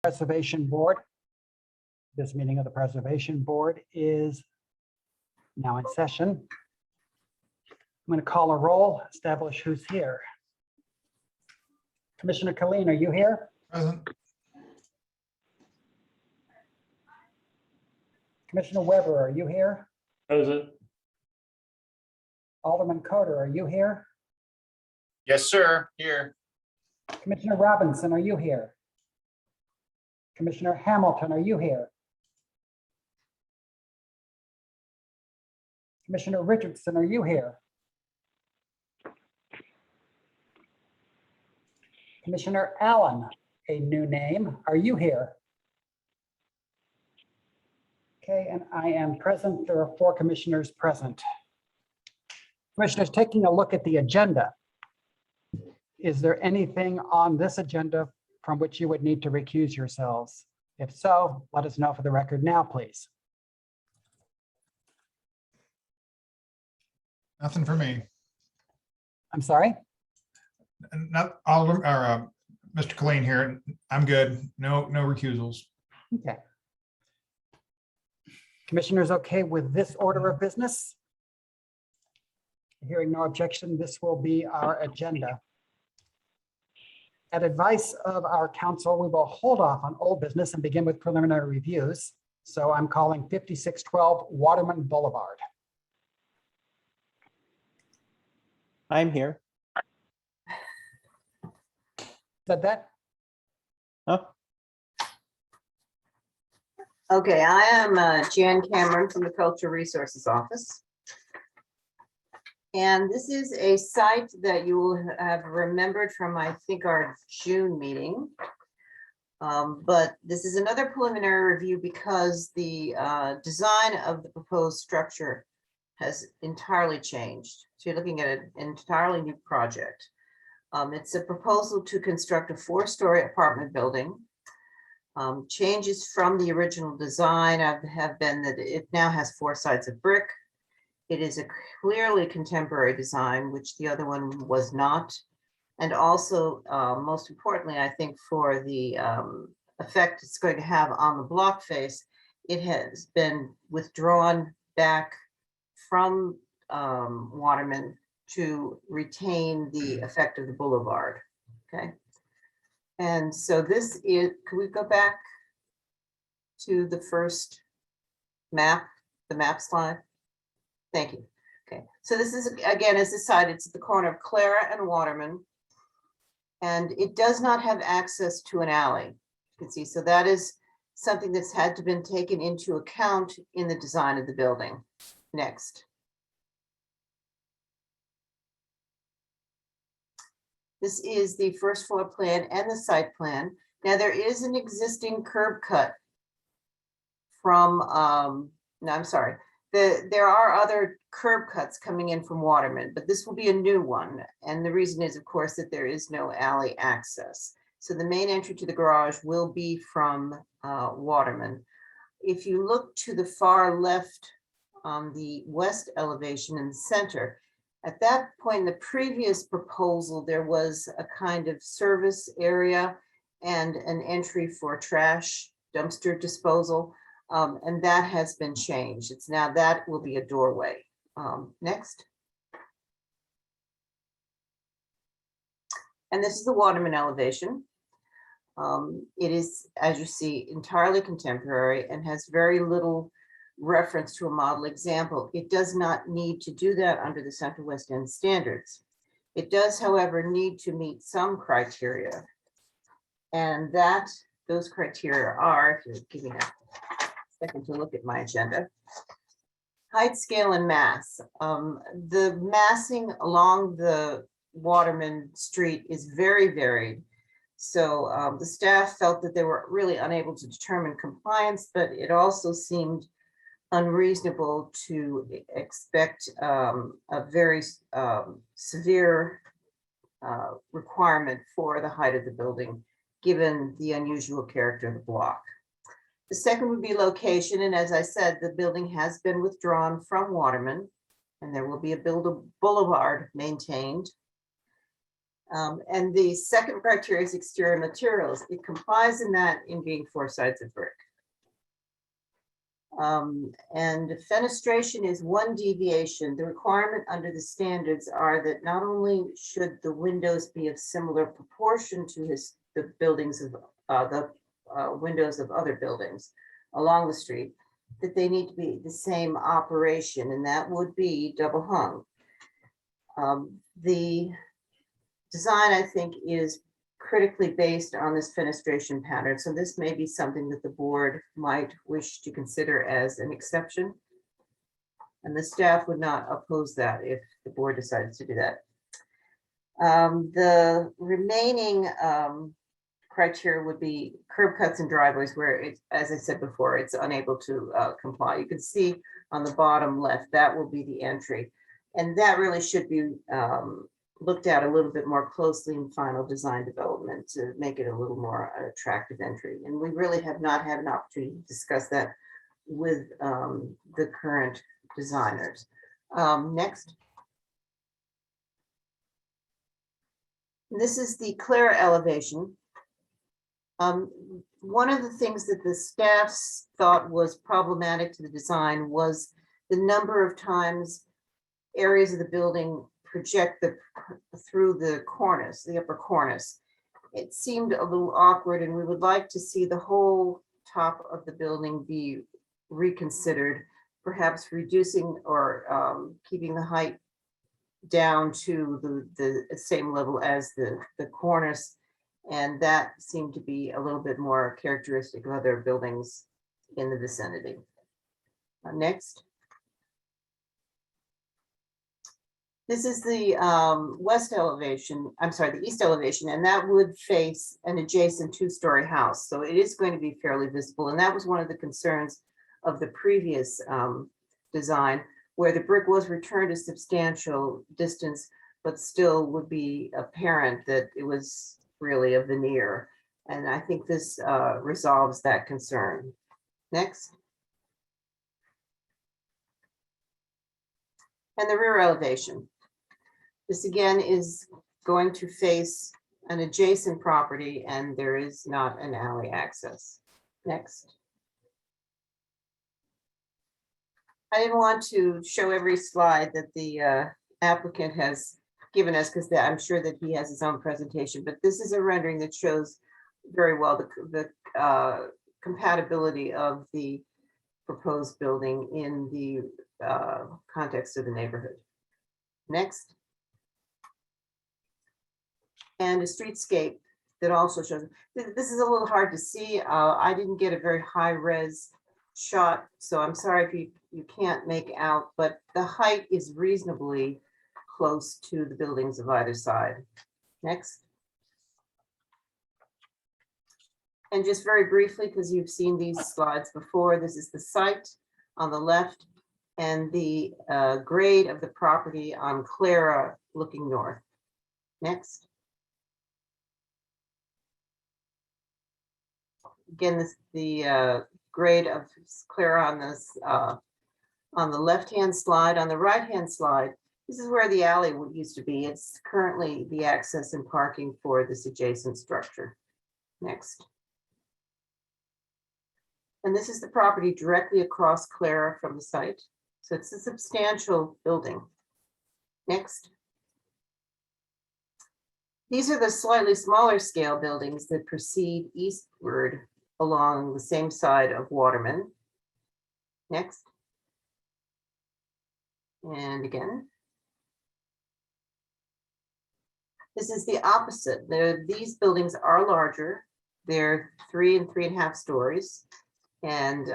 Preservation Board. This meeting of the Preservation Board is now in session. I'm going to call a roll, establish who's here. Commissioner Colleen, are you here? Present. Commissioner Weber, are you here? Present. Alderman Coder, are you here? Yes, sir. Here. Commissioner Robinson, are you here? Commissioner Hamilton, are you here? Commissioner Richardson, are you here? Commissioner Allen, a new name, are you here? Okay, and I am present. There are 4 commissioners present. Commissioners, taking a look at the agenda, is there anything on this agenda from which you would need to recuse yourselves? If so, let us know for the record now, please. Nothing for me. I'm sorry? Not Alderman or Mr. Colleen here. I'm good. No recusals. Okay. Commissioners, okay with this order of business? Hearing no objection, this will be our agenda. At advice of our council, we will hold off on old business and begin with preliminary reviews. So I'm calling 5612 Waterman Boulevard. I'm here. Said that? Huh? Okay, I am Jan Cameron from the Cultural Resources Office. And this is a site that you will have remembered from, I think, our June meeting. But this is another preliminary review because the design of the proposed structure has entirely changed. So you're looking at an entirely new project. It's a proposal to construct a 4-story apartment building. Changes from the original design have been that it now has 4 sides of brick. It is a clearly contemporary design, which the other one was not. And also, most importantly, I think for the effect it's going to have on the block face, it has been withdrawn back from Waterman to retain the effect of the boulevard. Okay. And so this is, can we go back to the first map, the map slide? Thank you. Okay, so this is, again, as decided, it's at the corner of Clara and Waterman. And it does not have access to an alley. You can see, so that is something that's had to been taken into account in the design of the building. Next. This is the first floor plan and the site plan. Now there is an existing curb cut from, no, I'm sorry. There are other curb cuts coming in from Waterman, but this will be a new one. And the reason is, of course, that there is no alley access. So the main entry to the garage will be from Waterman. If you look to the far left on the west elevation in the center, at that point in the previous proposal, there was a kind of service area and an entry for trash dumpster disposal. And that has been changed. It's now that will be a doorway. Next. And this is the Waterman elevation. It is, as you see, entirely contemporary and has very little reference to a model example. It does not need to do that under the Central West End standards. It does, however, need to meet some criteria. And those criteria are, if you're giving a second to look at my agenda. Height, scale, and mass. The massing along the Waterman Street is very varied. So the staff felt that they were really unable to determine compliance, but it also seemed unreasonable to expect a very severe requirement for the height of the building, given the unusual character of the block. The second would be location, and as I said, the building has been withdrawn from Waterman, and there will be a boulevard maintained. And the second criteria is exterior materials. It complies in that in being 4 sides of brick. And fenestration is 1 deviation. The requirement under the standards are that not only should the windows be of similar proportion to the buildings of windows of other buildings along the street, that they need to be the same operation, and that would be double hung. The design, I think, is critically based on this fenestration pattern. So this may be something that the board might wish to consider as an exception. And the staff would not oppose that if the board decides to do that. The remaining criteria would be curb cuts and driveways where it's, as I said before, it's unable to comply. You can see on the bottom left, that will be the entry. And that really should be looked at a little bit more closely in final design development to make it a little more attractive entry. And we really have not had an opportunity to discuss that with the current designers. Next. This is the Clara elevation. One of the things that the staffs thought was problematic to the design was the number of times areas of the building project through the cornice, the upper cornice. It seemed a little awkward, and we would like to see the whole top of the building be reconsidered, perhaps reducing or keeping the height down to the same level as the cornice. And that seemed to be a little bit more characteristic of other buildings in the vicinity. Next. This is the west elevation, I'm sorry, the east elevation, and that would face an adjacent 2-story house. So it is going to be fairly visible. And that was one of the concerns of the previous design, where the brick was returned a substantial distance, but still would be apparent that it was really a veneer. And I think this resolves that concern. Next. And the rear elevation. This again is going to face an adjacent property, and there is not an alley access. Next. I didn't want to show every slide that the applicant has given us, because I'm sure that he has his own presentation, but this is a rendering that shows very well the compatibility of the proposed building in the context of the neighborhood. Next. And a streetscape that also shows, this is a little hard to see. I didn't get a very high res shot, so I'm sorry if you can't make out, but the height is reasonably close to the buildings of either side. Next. And just very briefly, because you've seen these slides before, this is the site on the left and the grade of the property on Clara looking north. Next. Again, the grade of Clara on this on the left-hand slide. On the right-hand slide, this is where the alley used to be. It's currently the access and parking for this adjacent structure. Next. And this is the property directly across Clara from the site. So it's a substantial building. Next. These are the slightly smaller scale buildings that proceed eastward along the same side of Waterman. Next. And again. This is the opposite. These buildings are larger. They're 3 and 3.5 stories. And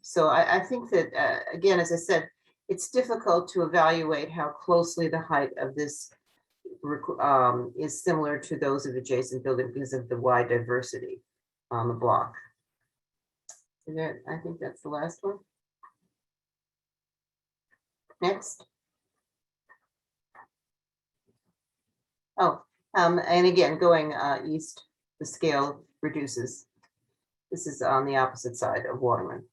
so I think that, again, as I said, it's difficult to evaluate how closely the height of this is similar to those of adjacent buildings because of the wide diversity on the block. I think that's the last one. Next. Oh, and again, going east, the scale reduces. This is on the opposite side of Waterman.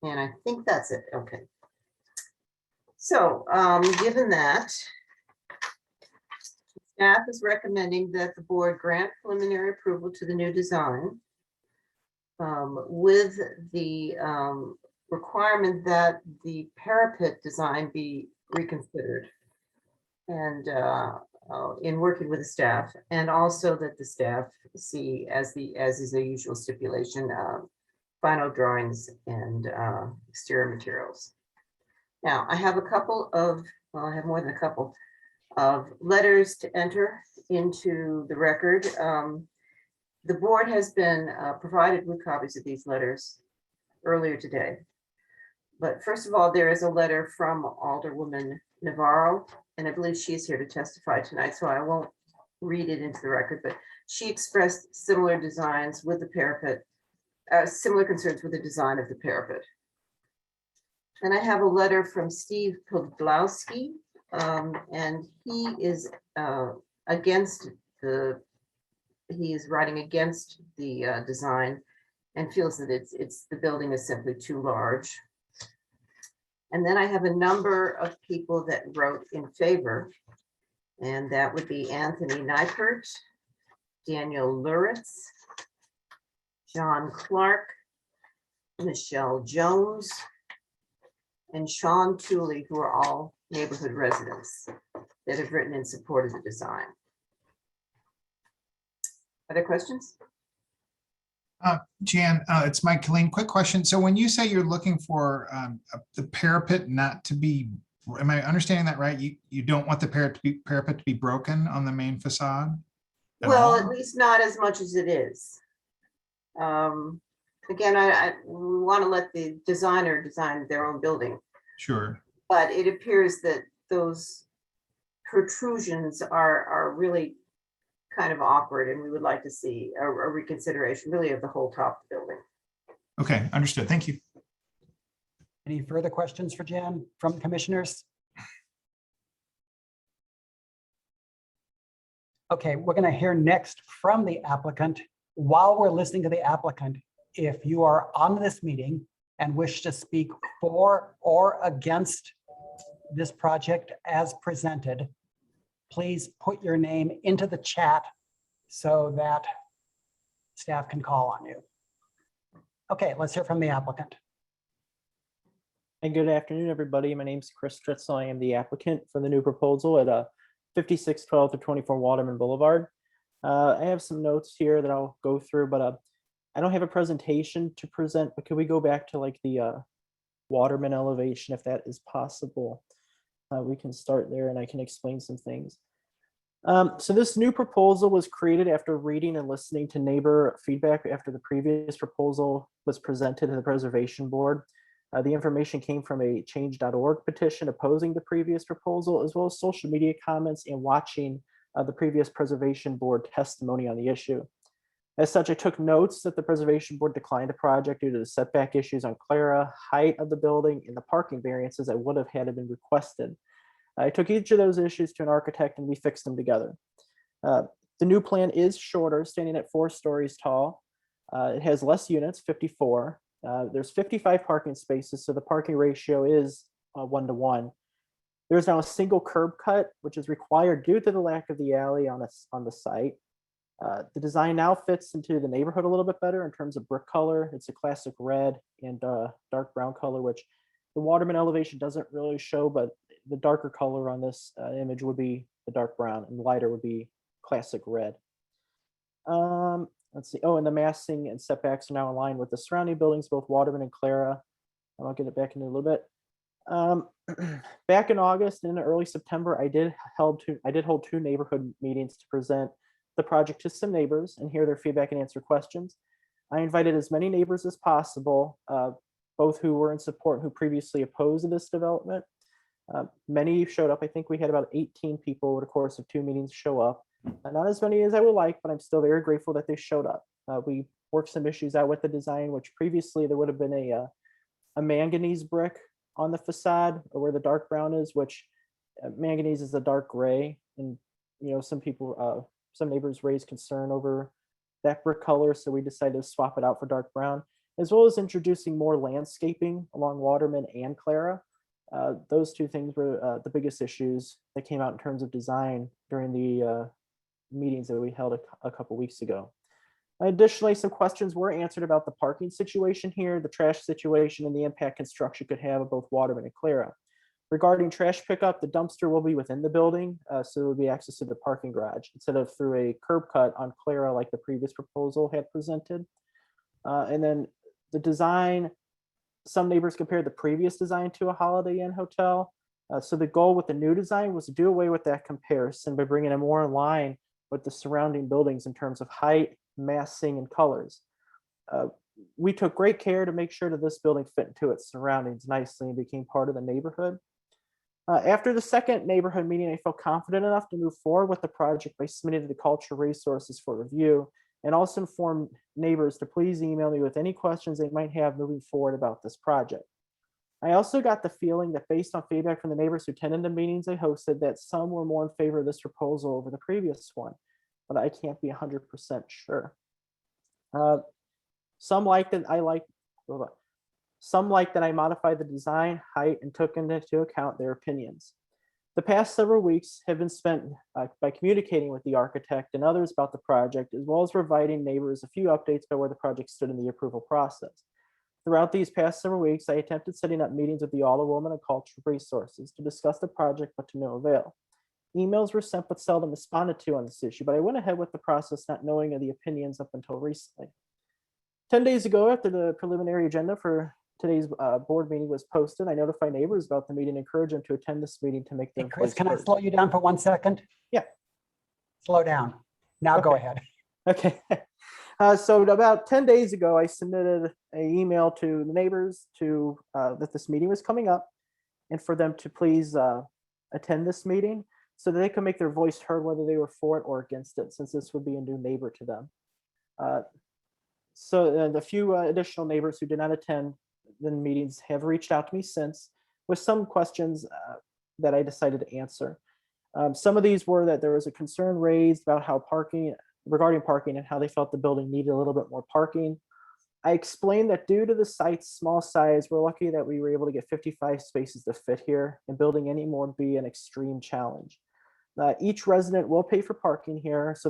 And I think that's it. Okay. So given that, Staff is recommending that the board grant preliminary approval to the new design with the requirement that the parapet design be reconsidered and in working with the staff, and also that the staff see, as is the usual stipulation, final drawings and exterior materials. Now, I have a couple of, well, I have more than a couple of letters to enter into the record. The board has been provided with copies of these letters earlier today. But first of all, there is a letter from Alderwoman Navarro, and I believe she's here to testify tonight, so I won't read it into the record, but she expressed similar designs with the parapet, similar concerns with the design of the parapet. And I have a letter from Steve Podlowski, and he is writing against the design and feels that the building is simply too large. And then I have a number of people that wrote in favor, and that would be Anthony Neipert, Daniel Luritz, John Clark, Michelle Jones, and Sean Tooley, who are all neighborhood residents that have written in support of the design. Other questions? Jan, it's Mike Colleen. Quick question. So when you say you're looking for the parapet not to be, am I understanding that right? You don't want the parapet to be broken on the main facade? Well, at least not as much as it is. Again, we want to let the designer design their own building, Sure. but it appears that those protrusions are really kind of awkward, and we would like to see a reconsideration really of the whole top of the building. Okay, understood. Thank you. Any further questions for Jan from the commissioners? Okay, we're going to hear next from the applicant. While we're listening to the applicant, if you are on this meeting and wish to speak for or against this project as presented, please put your name into the chat so that staff can call on you. Okay, let's hear from the applicant. And good afternoon, everybody. My name is Chris Stritzel. I am the applicant for the new proposal at 5612 to 24 Waterman Boulevard. I have some notes here that I'll go through, but I don't have a presentation to present, but could we go back to like the Waterman elevation if that is possible? We can start there and I can explain some things. So this new proposal was created after reading and listening to neighbor feedback after the previous proposal was presented to the preservation board. The information came from a change.org petition opposing the previous proposal, as well as social media comments and watching the previous preservation board testimony on the issue. As such, I took notes that the preservation board declined the project due to the setback issues on Clara, height of the building, and the parking variances that would have had been requested. I took each of those issues to an architect and we fixed them together. The new plan is shorter, standing at 4 stories tall. It has less units, 54. There's 55 parking spaces, so the parking ratio is 1-to-1. There's now a single curb cut, which is required due to the lack of the alley on the site. The design now fits into the neighborhood a little bit better in terms of brick color. It's a classic red and dark brown color, which the Waterman elevation doesn't really show, but the darker color on this image would be the dark brown and lighter would be classic red. Let's see. Oh, and the massing and setbacks are now in line with the surrounding buildings, both Waterman and Clara. I'll get it back into a little bit. Back in August and early September, I did hold 2 neighborhood meetings to present the project to some neighbors and hear their feedback and answer questions. I invited as many neighbors as possible, both who were in support and who previously opposed this development. Many showed up. I think we had about 18 people over the course of 2 meetings show up. Not as many as I would like, but I'm still very grateful that they showed up. We worked some issues out with the design, which previously there would have been a manganese brick on the facade or where the dark brown is, which manganese is a dark gray. And, you know, some neighbors raised concern over that brick color. So we decided to swap it out for dark brown, as well as introducing more landscaping along Waterman and Clara. Those two things were the biggest issues that came out in terms of design during the meetings that we held a couple weeks ago. Additionally, some questions were answered about the parking situation here, the trash situation, and the impact construction could have on both Waterman and Clara. Regarding trash pickup, the dumpster will be within the building, so it will be access to the parking garage instead of through a curb cut on Clara like the previous proposal had presented. And then the design, some neighbors compared the previous design to a Holiday Inn hotel. So the goal with the new design was to do away with that comparison by bringing it more in line with the surrounding buildings in terms of height, massing, and colors. We took great care to make sure that this building fit into its surroundings nicely and became part of the neighborhood. After the second neighborhood meeting, I felt confident enough to move forward with the project by submitting to the Cultural Resources for review, and also inform neighbors to please email me with any questions they might have moving forward about this project. I also got the feeling that based on feedback from the neighbors who attended the meetings I hosted, that some were more in favor of this proposal over the previous one, but I can't be 100% sure. Some liked that I modified the design, height, and took into account their opinions. The past several weeks have been spent by communicating with the architect and others about the project, as well as providing neighbors a few updates about where the project stood in the approval process. Throughout these past several weeks, I attempted setting up meetings with the Alderwoman and Cultural Resources to discuss the project, but to no avail. Emails were sent but seldom responded to on this issue, but I went ahead with the process not knowing of the opinions up until recently. 10 days ago, after the preliminary agenda for today's board meeting was posted, I notified neighbors about the meeting and encouraged them to attend this meeting to make their Hey, Chris, voice can I heard. slow you down for 1 second? Yeah. Slow down. Now go Okay. ahead. Okay. So about 10 days ago, I submitted an email to the neighbors to that this meeting was coming up and for them to please attend this meeting so that they could make their voice heard whether they were for it or against it, since this would be a new neighbor to them. So the few additional neighbors who did not attend the meetings have reached out to me since with some questions that I decided to answer. Some of these were that there was a concern raised about how regarding parking and how they felt the building needed a little bit more parking. I explained that due to the site's small size, we're lucky that we were able to get 55 spaces to fit here, and building any more would be an extreme challenge. Each resident will pay for parking here, so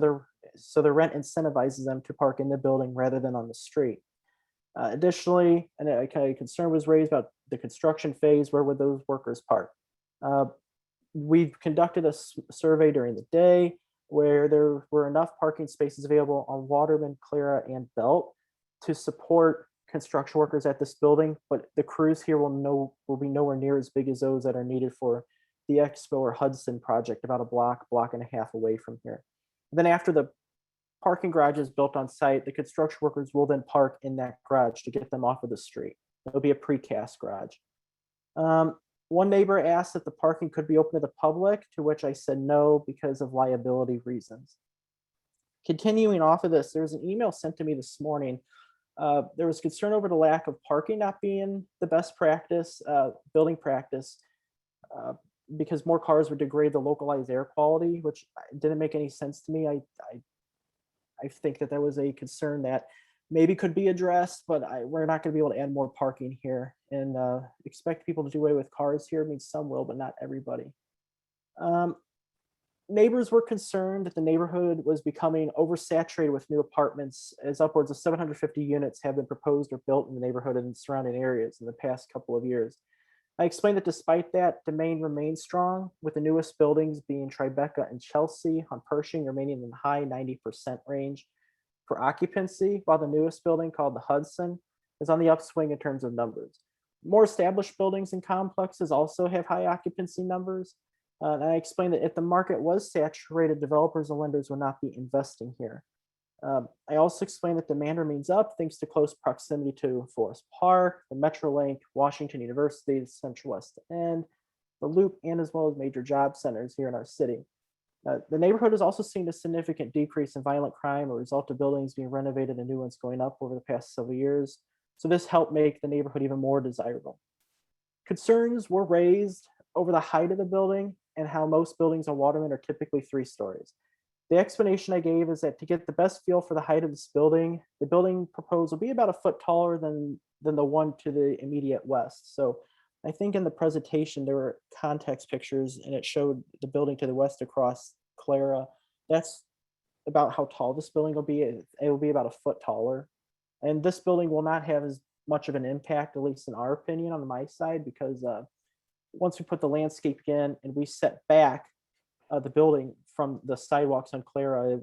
the rent incentivizes them to park in the building rather than on the street. Additionally, a concern was raised about the construction phase. Where would those workers park? We've conducted a survey during the day where there were enough parking spaces available on Waterman, Clara, and Belt to support construction workers at this building, but the crews here will be nowhere near as big as those that are needed for the Expo or Hudson project, about a block and a half away from here. And then after the parking garage is built on site, the construction workers will then park in that garage to get them off of the street. It'll be a precast garage. One neighbor asked if the parking could be open to the public, to which I said no because of liability reasons. Continuing off of this, there was an email sent to me this morning. There was concern over the lack of parking not being the best practice, building practice, because more cars would degrade the localized air quality, which didn't make any sense to me. I think that was a concern that maybe could be addressed, but we're not going to be able to add more parking here and expect people to do away with cars here. I mean, some will, but not everybody. Neighbors were concerned that the neighborhood was becoming oversaturated with new apartments, as upwards of 750 units have been proposed or built in the neighborhood and surrounding areas in the past couple of years. I explained that despite that, demand remains strong, with the newest buildings being Tribeca and Chelsea on Pershing remaining in the high 90% range for occupancy, while the newest building, called the Hudson, is on the upswing in terms of numbers. More established buildings and complexes also have high occupancy numbers. And I explained that if the market was saturated, developers and lenders would not be investing here. I also explained that demand remains up thanks to close proximity to Forest Park, the Metrolink, Washington University, the Central West End, the Loop, and as well as major job centers here in our city. The neighborhood has also seen a significant decrease in violent crime, a result of buildings being renovated and new ones going up over the past several years. So this helped make the neighborhood even more desirable. Concerns were raised over the height of the building and how most buildings on Waterman are typically 3 stories. The explanation I gave is that to get the best feel for the height of this building, the building proposed will be about a foot taller than the one to the immediate west. So I think in the presentation, there were context pictures and it showed the building to the west across Clara. That's about how tall this building will be. It will be about a foot taller. And this building will not have as much of an impact, at least in our opinion, on my side, because once we put the landscape in and we set back the building from the sidewalks on Clara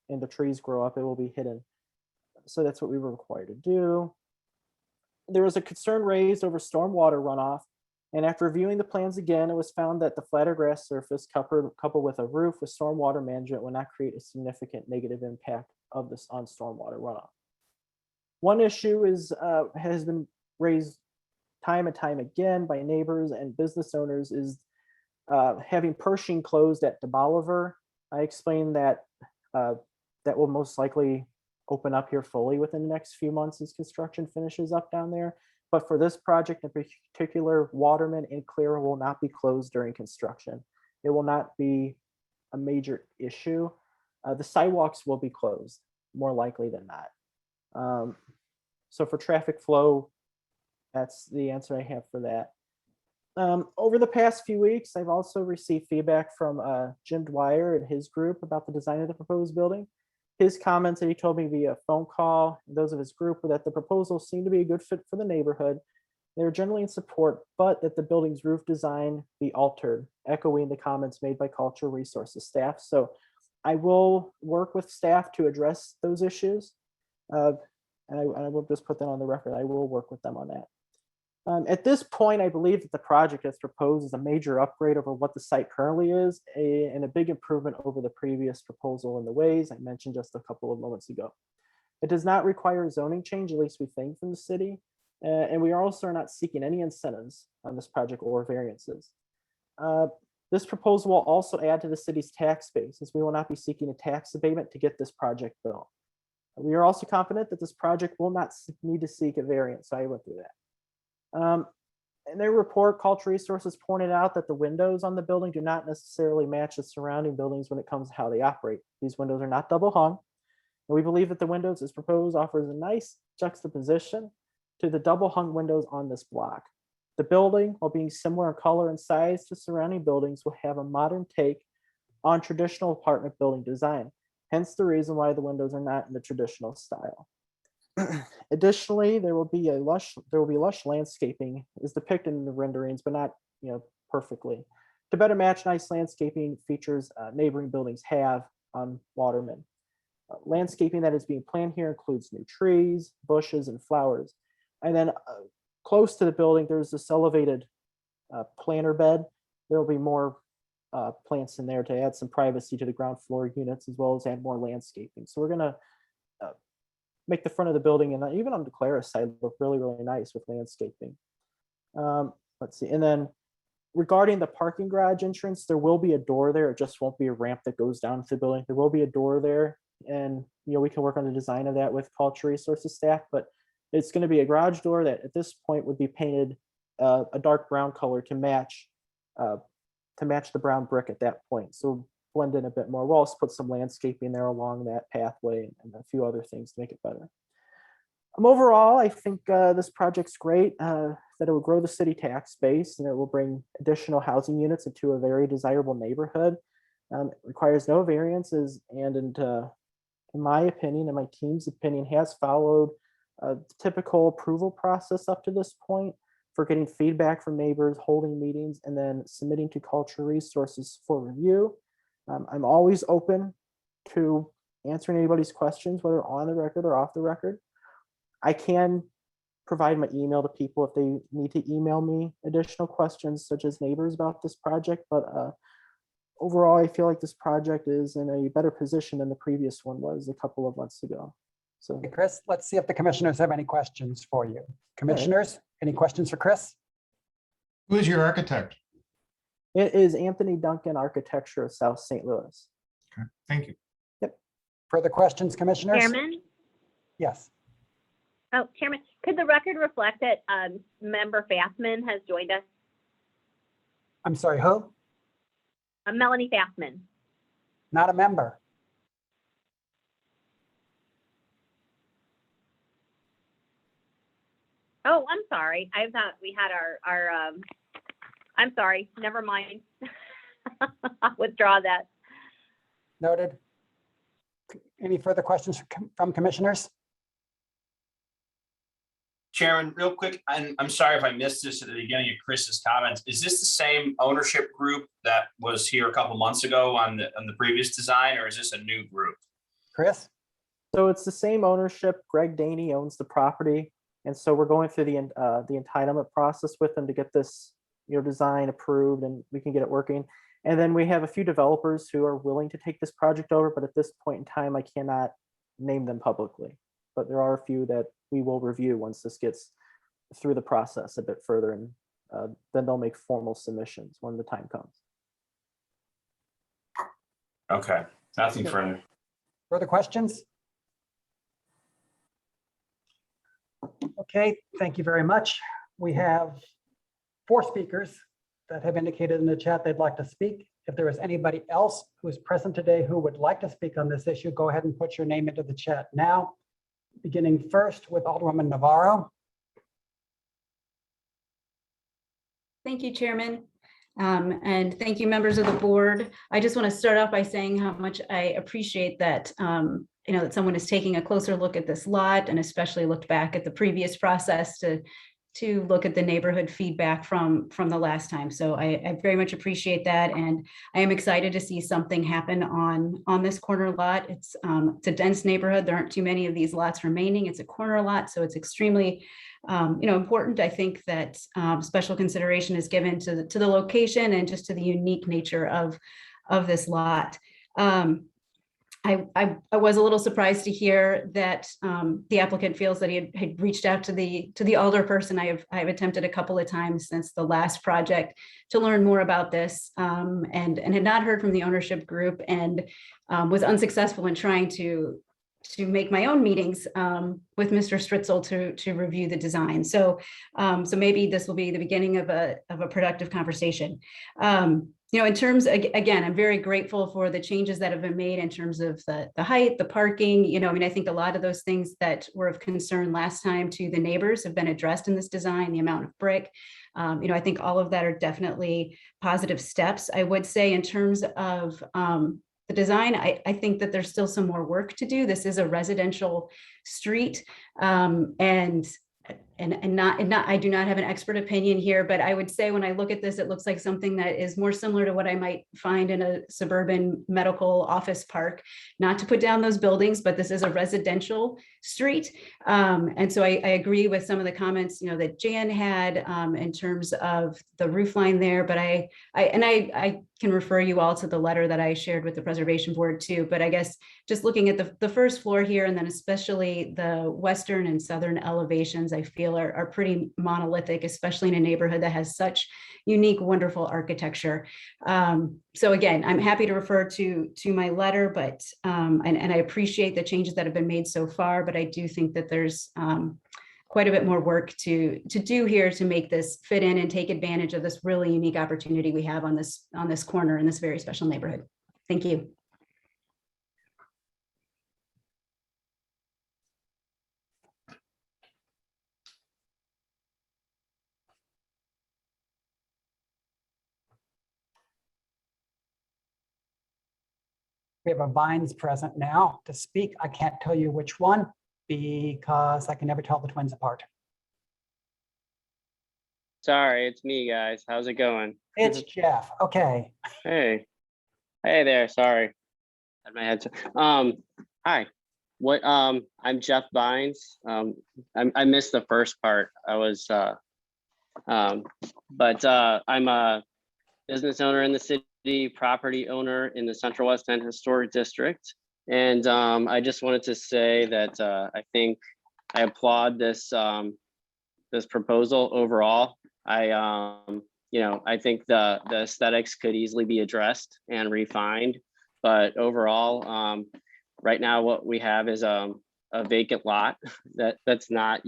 and the trees grow up, it will be hidden. So that's what we were required to do. There was a concern raised over stormwater runoff. And after reviewing the plans again, it was found that the flatter grass surface coupled with a roof with stormwater management will not create a significant negative impact of this on stormwater runoff. One issue has been raised time and time again by neighbors and business owners is having Pershing closed at DeBoliver. I explained that that will most likely open up here fully within the next few months as construction finishes up down there. But for this project in particular, Waterman and Clara will not be closed during construction. It will not be a major issue. The sidewalks will be closed, more likely than not. So for traffic flow, that's the answer I have for that. Over the past few weeks, I've also received feedback from Jim Dwyer and his group about the design of the proposed building. His comments that he told me via phone call, those of his group, were that the proposal seemed to be a good fit for the neighborhood. They were generally in support, but that the building's roof design be altered, echoing the comments made by Cultural Resources staff. So I will work with staff to address those issues. And I will just put that on the record. I will work with them on that. At this point, I believe that the project as proposed is a major upgrade over what the site currently is and a big improvement over the previous proposal in the ways I mentioned just a couple of moments ago. It does not require a zoning change, at least we think, from the city. And we are also not seeking any incentives on this project or variances. This proposal will also add to the city's tax base, as we will not be seeking a tax abatement to get this project built. We are also confident that this project will not need to seek a variance, so I went through that. In their report, Cultural Resources pointed out that the windows on the building do not necessarily match the surrounding buildings when it comes to how they operate. These windows are not double hung. And we believe that the windows as proposed offers a nice juxtaposition to the double hung windows on this block. The building, while being similar in color and size to surrounding buildings, will have a modern take on traditional apartment building design. Hence the reason why the windows are not in the traditional style. Additionally, there will be lush landscaping as depicted in the renderings, but not perfectly. To better match nice landscaping features neighboring buildings have on Waterman. Landscaping that is being planned here includes new trees, bushes, and flowers. And then close to the building, there's this elevated planter bed. There will be more plants in there to add some privacy to the ground floor units, as well as add more landscaping. So we're going to make the front of the building and even on the Clara side look really, really nice with landscaping. Let's see. And then regarding the parking garage entrance, there will be a door there. It just won't be a ramp that goes down to the building. There will be a door there. And we can work on the design of that with Cultural Resources staff, but it's going to be a garage door that at this point would be painted a dark brown color to match the brown brick at that point. So blend in a bit more. We'll also put some landscaping there along that pathway and a few other things to make it better. Overall, I think this project's great, that it will grow the city tax base and it will bring additional housing units into a very desirable neighborhood. It requires no variances and in my opinion and my team's opinion has followed the typical approval process up to this point for getting feedback from neighbors, holding meetings, and then submitting to Cultural Resources for review. I'm always open to answering anybody's questions, whether on the record or off the record. I can provide my email to people if they need to email me additional questions, such as neighbors about this project. But overall, I feel like this project is in a better position than the previous one was a couple of months ago. So, Hey, Chris, let's see if the commissioners have any questions for you. Commissioners, any questions for Chris? Who is your architect? it is Anthony Duncan Architecture of South St. Louis. Okay, thank you. Further questions, commissioners? Chairman? Yes. Oh, Chairman, could the record reflect that Member Fassman has joined us? I'm sorry, who? Melanie Fassman. Not a member. Oh, I'm sorry. I thought we had I'm sorry. Never mind. I'll withdraw that. Noted. Any further questions from commissioners? Chairman, real quick, I'm sorry if I missed this at the beginning of Chris's comments. Is this the same ownership group that was here a couple months ago on the previous design, or is this a new group? Chris? So it's the same ownership. Greg Daney owns the property. And so we're going through the entitlement process with them to get this, design approved and we can get it working. And then we have a few developers who are willing to take this project over, but at this point in time, I cannot name them publicly. But there are a few that we will review once this gets through the process a bit further, and then they'll make formal submissions when the time comes. Okay, nothing further. Further questions? Okay, thank you very much. We have 4 speakers that have indicated in the chat they'd like to speak. If there is anybody else who is present today who would like to speak on this issue, go ahead and put your name into the chat now. Beginning first with Alderwoman Navarro. Thank you, Chairman. And thank you, members of the board. I just want to start off by saying how much I appreciate that, that someone is taking a closer look at this lot, and especially looked back at the previous process to look at the neighborhood feedback from the last time. So I very much appreciate that. And I am excited to see something happen on this corner lot. It's a dense neighborhood. There aren't too many of these lots remaining. It's a corner lot, so it's extremely important. I think that special consideration is given to the location and just to the unique nature of this lot. I was a little surprised to hear that the applicant feels that he had reached out to the alderperson. I've attempted a couple of times since the last project to learn more about this, and had not heard from the ownership group, and was unsuccessful in trying to make my own meetings with Mr. Stritzel to review the design. So maybe this will be the beginning of a productive conversation. In terms, again, I'm very grateful for the changes that have been made in terms of the height, the parking. I think a lot of those things that were of concern last time to the neighbors have been addressed in this design, the amount of brick. I think all of that are definitely positive steps. I would say in terms of the design, I think that there's still some more work to do. This is a residential street, and I do not have an expert opinion here, but I would say when I look at this, it looks like something that is more similar to what I might find in a suburban medical office park. Not to put down those buildings, but this is a residential street. And so I agree with some of the comments, that Jan had in terms of the roof line there, but I can refer you all to the letter that I shared with the Preservation Board too. But I guess just looking at the first floor here, and then especially the western and southern elevations, I feel are pretty monolithic, especially in a neighborhood that has such unique, wonderful architecture. So again, I'm happy to refer to my letter, but and I appreciate the changes that have been made so far, but I do think that there's quite a bit more work to do here to make this fit in and take advantage of this really unique opportunity we have on this corner in this very special neighborhood. Thank you. We have a Vines present now to speak. I can't tell you which one because I can never tell the twins apart. Sorry, it's me, guys. How's it going? It's Jeff. Okay. Hey. Hey there. Sorry. Had my headset. Hi. What I'm Jeff Vines. I missed the first part. I was but I'm a business owner in the city, property owner in the Central West End Historic District. And I just wanted to say that I think I applaud this this proposal overall. I think the aesthetics could easily be addressed and refined, but overall, right now what we have is a vacant lot that's not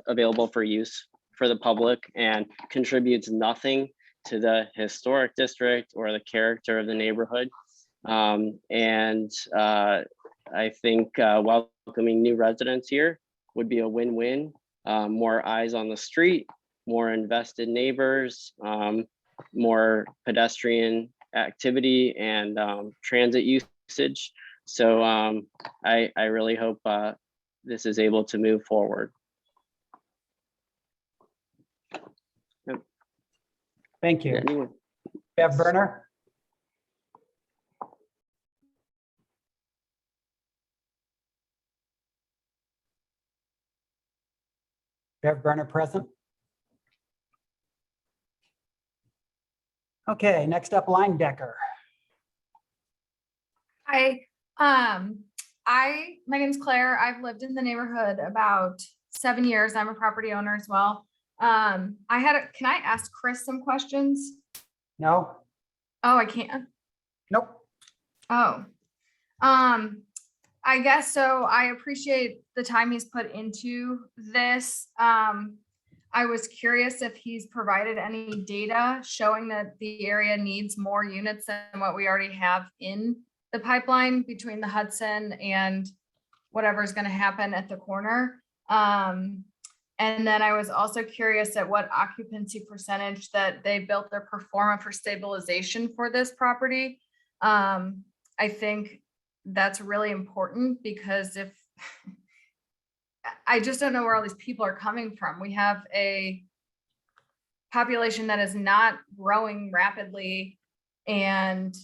available for use for the public and contributes nothing to the historic district or the character of the neighborhood. I think welcoming new residents here would be a win-win more eyes on the street, more invested neighbors, more pedestrian activity and transit usage. So I really hope this is able to move forward. Thank you. Anyone? Bev Berner? Bev Berner present? Okay, next up, Line Decker. Hi, my name's Claire. I've lived in the neighborhood about 7 years. I'm a property owner as well. Can I ask Chris some questions? No? Oh, I can't. Nope. Oh, I guess so. I appreciate the time he's put into this. I was curious if he's provided any data showing that the area needs more units than what we already have in the pipeline between the Hudson and whatever's going to happen at the corner. And then I was also curious at what occupancy percentage that they built their pro forma for stabilization for this property. I think that's really important because if I just don't know where all these people are coming from. We have a population that is not growing rapidly, and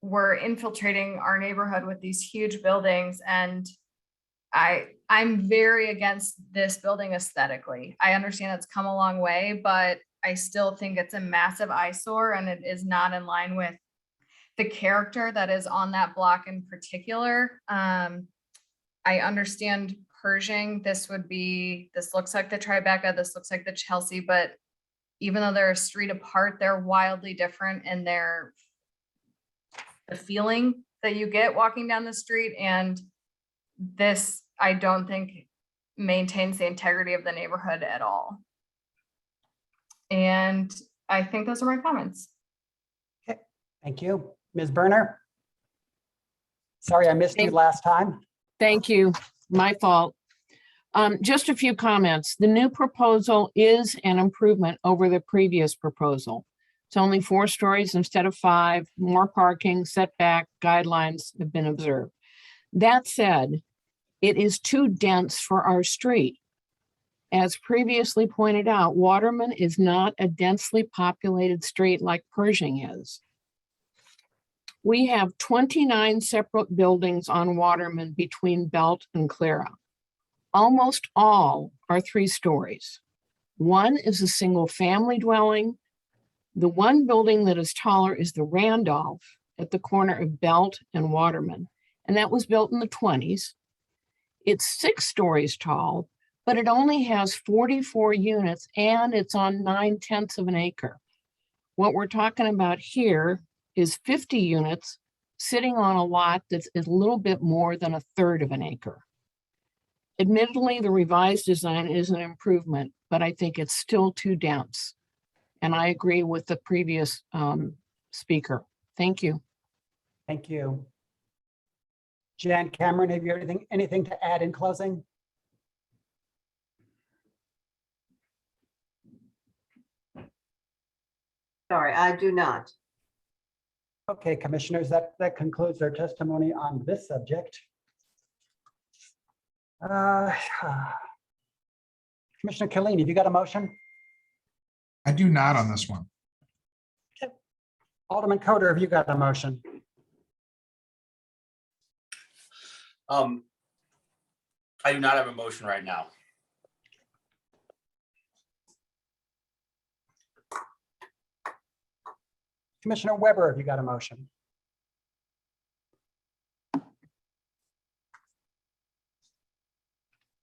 we're infiltrating our neighborhood with these huge buildings. And I'm very against this building aesthetically. I understand it's come a long way, but I still think it's a massive eyesore, and it is not in line with the character that is on that block in particular. I understand Pershing, this looks like the Tribeca, this looks like the Chelsea, but even though they're a street apart, they're wildly different in the feeling that you get walking down the street. And this, I don't think, maintains the integrity of the neighborhood at all. And I think those are my comments. Okay, thank you. Ms. Berner? Sorry, I missed you last time. Thank you. My fault. Just a few comments. The new proposal is an improvement over the previous proposal. It's only 4 stories instead of 5, more parking, setback guidelines have been observed. That said, it is too dense for our street. As previously pointed out, Waterman is not a densely populated street like Pershing is. We have 29 separate buildings on Waterman between Belt and Clara. Almost all are 3 stories. One is a single family dwelling. The one building that is taller is the Randolph at the corner of Belt and Waterman, and that was built in the 20s. It's 6 stories tall, but it only has 44 units and it's on 9/10 of an acre. What we're talking about here is 50 units sitting on a lot that's a little bit more than 1/3 of an acre. Admittedly, the revised design is an improvement, but I think it's still too dense. And I agree with the previous speaker. Thank you. Thank you. Jan Cameron, have you anything to add in closing? Sorry, I do not. Okay, commissioners, that concludes our testimony on this subject. Commissioner Killeen, have you got a motion? I do not on this one. Alderman Coder, have you got a motion? I do not have a motion right now. Commissioner Weber, have you got a motion?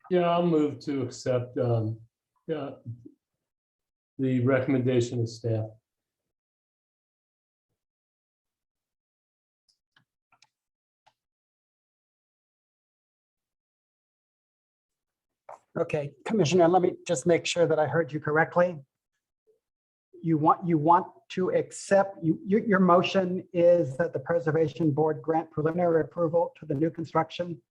Yeah, I'll move to accept the recommendation of staff. Okay, Commissioner, let me just make sure that I heard you correctly. You want to accept, your motion is that the Preservation Board grant preliminary approval to the new construction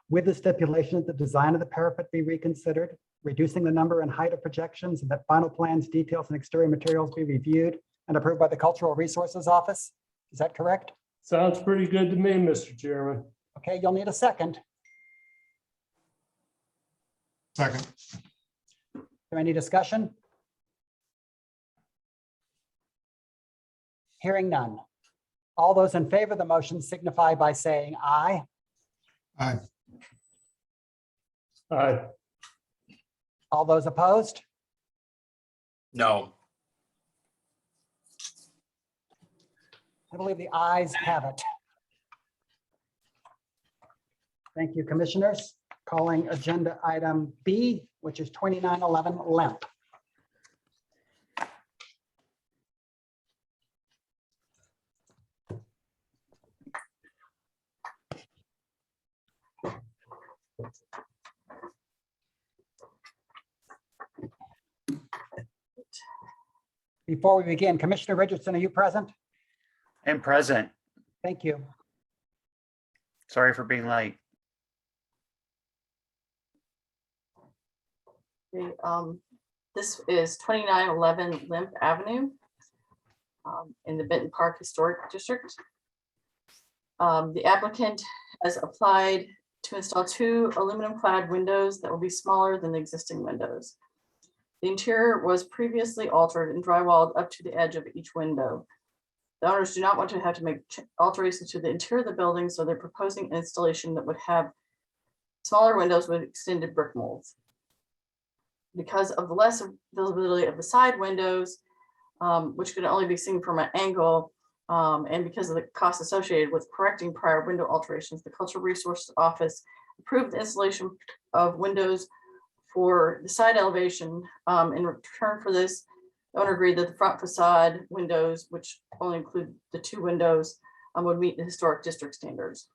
with the stipulation that the design of the parapet be reconsidered, reducing the number and height of projections, and that final plans, details, and exterior materials be reviewed and approved by the Cultural Resources Office. Is that correct? Sounds pretty good to me, Mr. Chairman. Okay, you'll need a second. Second. Is there any discussion? Hearing none. All those in favor of the motion signify by saying aye. Aye. Aye. All those opposed? No. I believe the ayes have it. Thank you, commissioners. Calling agenda item B, which is 2911 Lemp. Before we begin, Commissioner Richardson, are you present? I'm present. Thank you. Sorry for being late. Okay, this is 2911 Limp Avenue in the Benton Park Historic District. The applicant has applied to install 2 aluminum clad windows that will be smaller than the existing windows. The interior was previously altered and drywalled up to the edge of each window. The owners do not want to have to make alterations to the interior of the building, so they're proposing an installation that would have smaller windows with extended brick molds. Because of the less visibility of the side windows, which could only be seen from an angle, and because of the costs associated with correcting prior window alterations, the Cultural Resources Office approved the installation of windows for the side elevation. In return for this, the owner agreed that the front facade windows, which only include the 2 windows, would meet the historic district standards.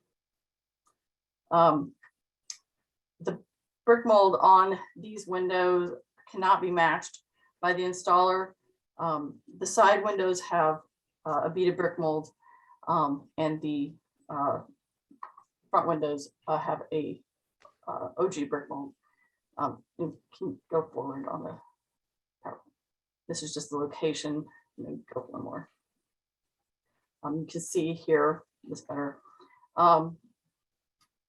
The brick mold on these windows cannot be matched by the installer. The side windows have a beaded brick mold, and the front windows have a OG brick mold. You can go forward on the PowerPoint. This is just the location, and then go one more. You can see here this better.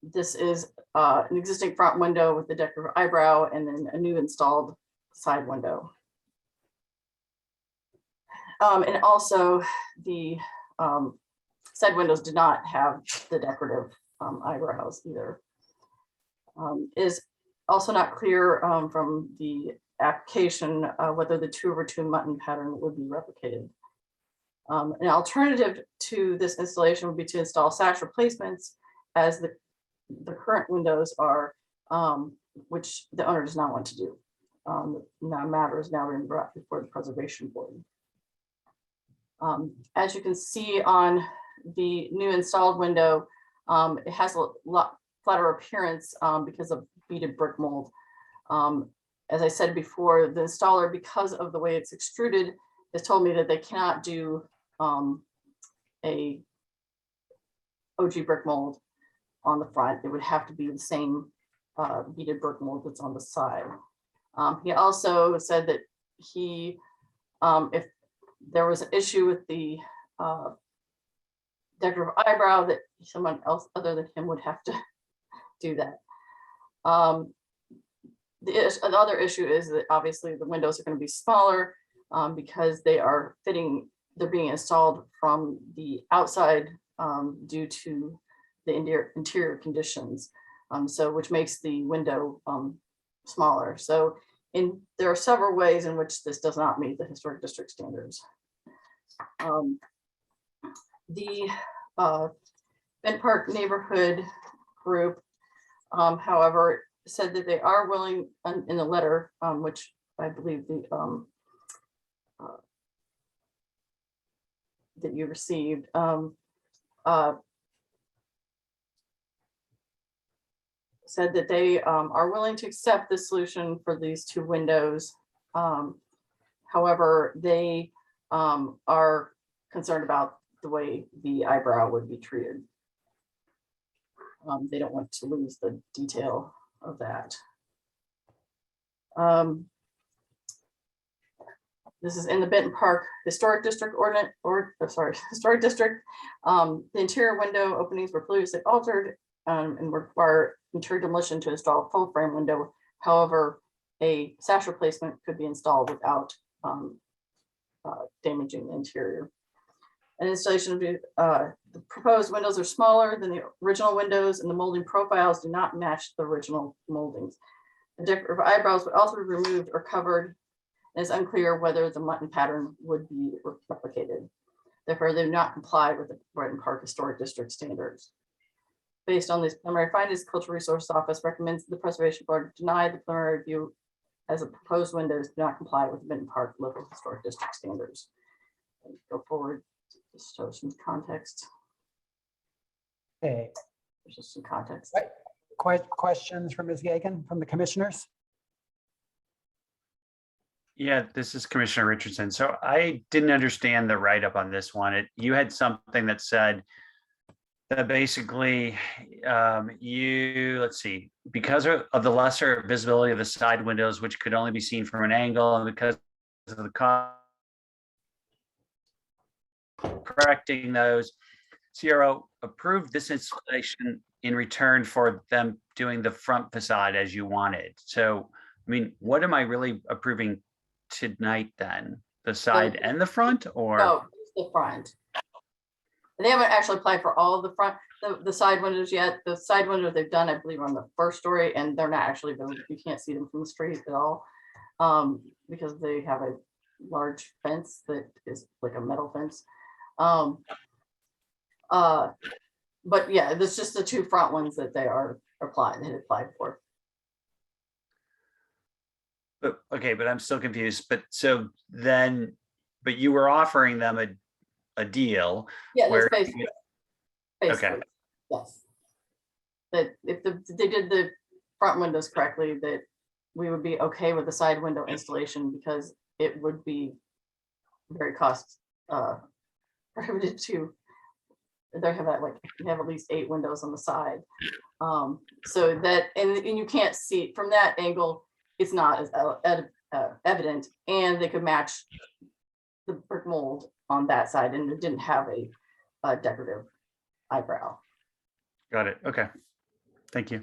This is an existing front window with the decorative eyebrow, and then a new installed side window. And also the side windows did not have the decorative eyebrows either. Is also not clear from the application whether the 2/2 mutton pattern would be replicated. An alternative to this installation would be to install sash replacements, as the current windows are, which the owner does not want to do. Now matter is now being brought before the preservation board. As you can see on the new installed window, it has a lot flatter appearance because of beaded brick mold. As I said before, the installer, because of the way it's extruded, has told me that they cannot do a OG brick mold on the front. It would have to be the same beaded brick mold that's on the side. He also said that he, if there was an issue with the decorative eyebrow, that someone else other than him would have to do that. The other issue is that obviously the windows are going to be smaller because they're being installed from the outside due to the interior conditions, which makes the window smaller. So there are several ways in which this does not meet the historic district standards. The Benton Park Neighborhood Group, however, said that they are willing, in the letter, which I believe that you received, said that they are willing to accept the solution for these 2 windows. However, they are concerned about the way the eyebrow would be treated. They don't want to lose the detail of that. This is in the Benton Park Historic District ordinance, Historic District. The interior window openings were previously altered and require interior demolition to install a full frame window. However, a sash replacement could be installed without damaging the interior. An installation of the proposed windows are smaller than the original windows, and the molding profiles do not match the original moldings. The decorative eyebrows would also be removed or covered. It's unclear whether the mutton pattern would be replicated. Therefore, they do not comply with the Brighton Park Historic District standards. Based on these preliminary findings, Cultural Resource Office recommends the Preservation Board deny the preliminary review as the proposed windows do not comply with the Benton Park Local Historic District standards. Go forward, just show some context. Okay, There's just some context. questions from Ms. Gagan from the commissioners? Yeah, this is Commissioner Richardson. So I didn't understand the write-up on this one. You had something that said that basically let's see, because of the lesser visibility of the side windows, which could only be seen from an angle, and because of the cost correcting those, CRO approved this installation in return for them doing the front facade as you wanted. So, I mean, what am I really approving tonight then? The side and the front, or? No, it's the front. They haven't actually applied for all of the front, the side windows yet. The side windows they've done, I believe, on the first story, and they're not actually visible. You can't see them from the street at all, because they have a large fence that is like a metal fence. But yeah, there's just the two front ones that they are applied, had applied for. But okay, but I'm still confused. But so then, but you were offering them a deal. Yeah, where, that's basically. Okay. Yes. That if they did the front windows correctly, that we would be okay with the side window installation, because it would be very cost prohibitive to. They have that, like, you have at least 8 windows on the side. So that, and you can't see from that angle, it's not as evident, and they could match the brick mold on that side, and it didn't have a decorative eyebrow. Got it. Okay. Thank you.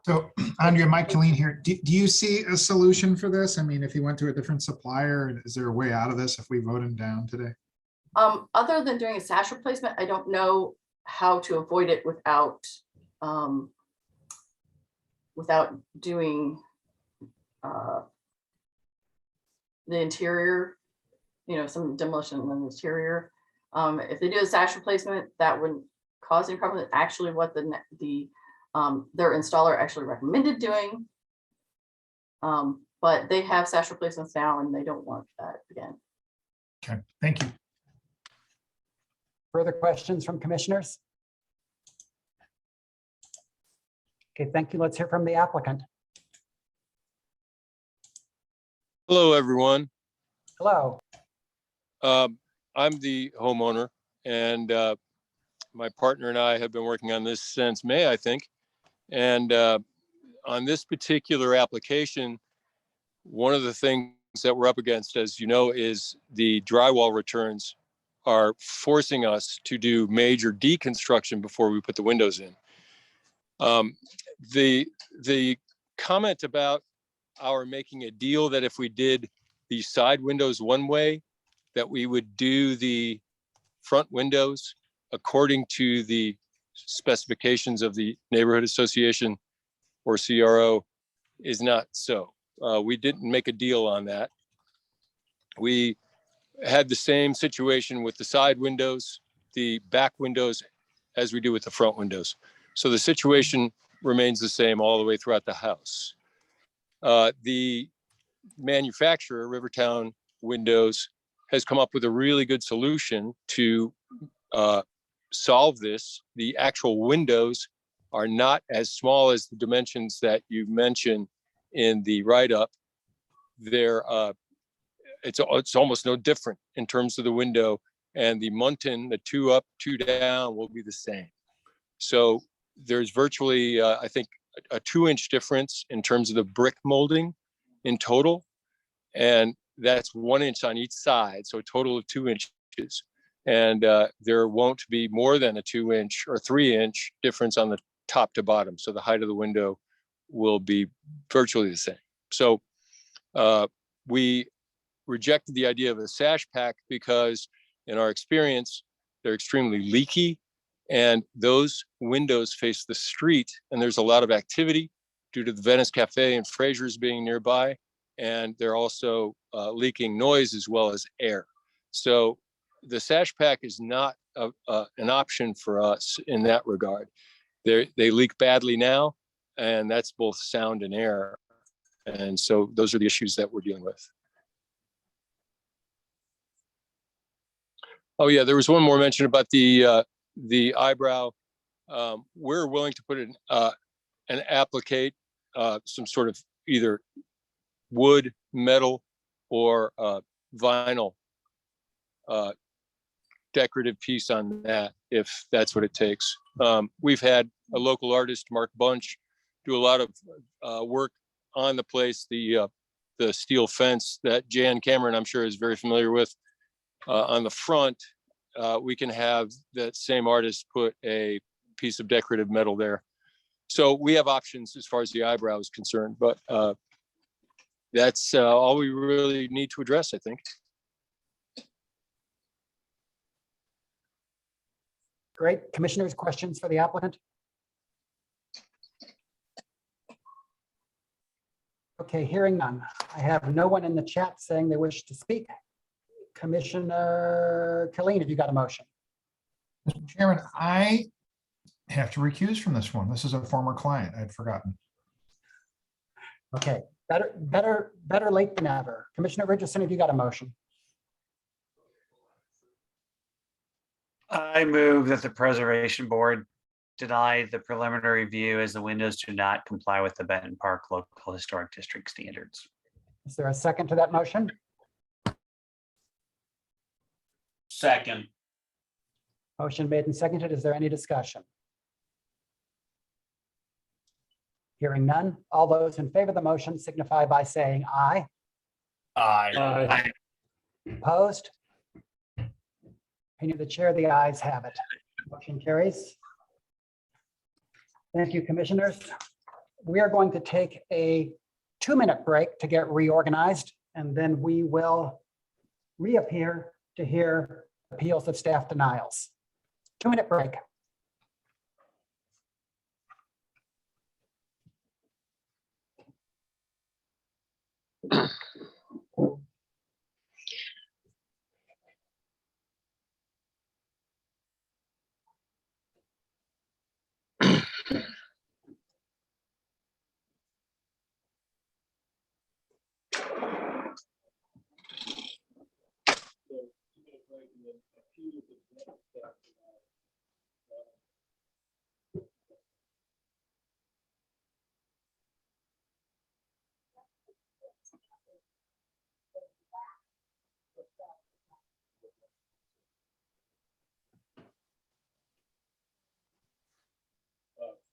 So Andrea, Mike Killeen here. Do you see a solution for this? I mean, if you went to a different supplier, is there a way out of this if we vote him down today? Other than doing a sash replacement, I don't know how to avoid it without doing the interior, some demolition in the interior. If they do a sash replacement, that wouldn't cause any problem. Actually, what their installer actually recommended doing. But they have sash replacements now, and they don't want that again. Okay, thank you. Further questions from commissioners? Okay, thank you. Let's hear from the applicant. Hello, everyone. Hello. I'm the homeowner, and my partner and I have been working on this since May, I think. And on this particular application, one of the things that we're up against, as you know, is the drywall returns are forcing us to do major deconstruction before we put the windows in. The comment about our making a deal that if we did the side windows one way, that we would do the front windows according to the specifications of the neighborhood association or CRO is not so. We didn't make a deal on that. We had the same situation with the side windows, the back windows, as we do with the front windows. So the situation remains the same all the way throughout the house. The manufacturer, Rivertown Windows, has come up with a really good solution to solve this. The actual windows are not as small as the dimensions that you mentioned in the write-up. They're it's almost no different in terms of the window and the muntin, the 2 up, 2 down, will be the same. So there's virtually, I think, a 2-inch difference in terms of the brick molding in total. And that's 1 inch on each side, so a total of 2 inches. And there won't be more than a 2-inch or 3-inch difference on the top to bottom. So the height of the window will be virtually the same. So we rejected the idea of a sash pack because in our experience, they're extremely leaky, and those windows face the street, and there's a lot of activity due to the Venice Cafe and Fraser's being nearby, and they're also leaking noise as well as air. So the sash pack is not an option for us in that regard. They leak badly now, and that's both sound and air. And so those are the issues that we're dealing with. Oh yeah, there was one more mention about the eyebrow. We're willing to put an applicate, some sort of either wood, metal, or vinyl decorative piece on that, if that's what it takes. We've had a local artist, Mark Bunch, do a lot of work on the place, the steel fence that Jan Cameron, I'm sure, is very familiar with. On the front, we can have that same artist put a piece of decorative metal there. So we have options as far as the eyebrow is concerned, but that's all we really need to address, I think. Great. Commissioners, questions for the applicant? Okay, hearing none. I have no one in the chat saying they wish to speak. Commissioner Killeen, have you got a motion? Mr. Chairman, I have to recuse from this one. This is a former client. I'd forgotten. Okay, better late than never. Commissioner Richardson, have you got a motion? I move that the Preservation Board deny the preliminary review as the windows do not comply with the Benton Park Local Historic District standards. Is there a second to that motion? Second. Motion made and seconded. Is there any discussion? Hearing none. All those in favor of the motion signify by saying aye. Aye. Opposed? Opinion of the chair, the ayes have it. Motion carries. Thank you, commissioners. We are going to take a 2-minute break to get reorganized, and then we will reappear to hear appeals of staff denials. 2-minute break.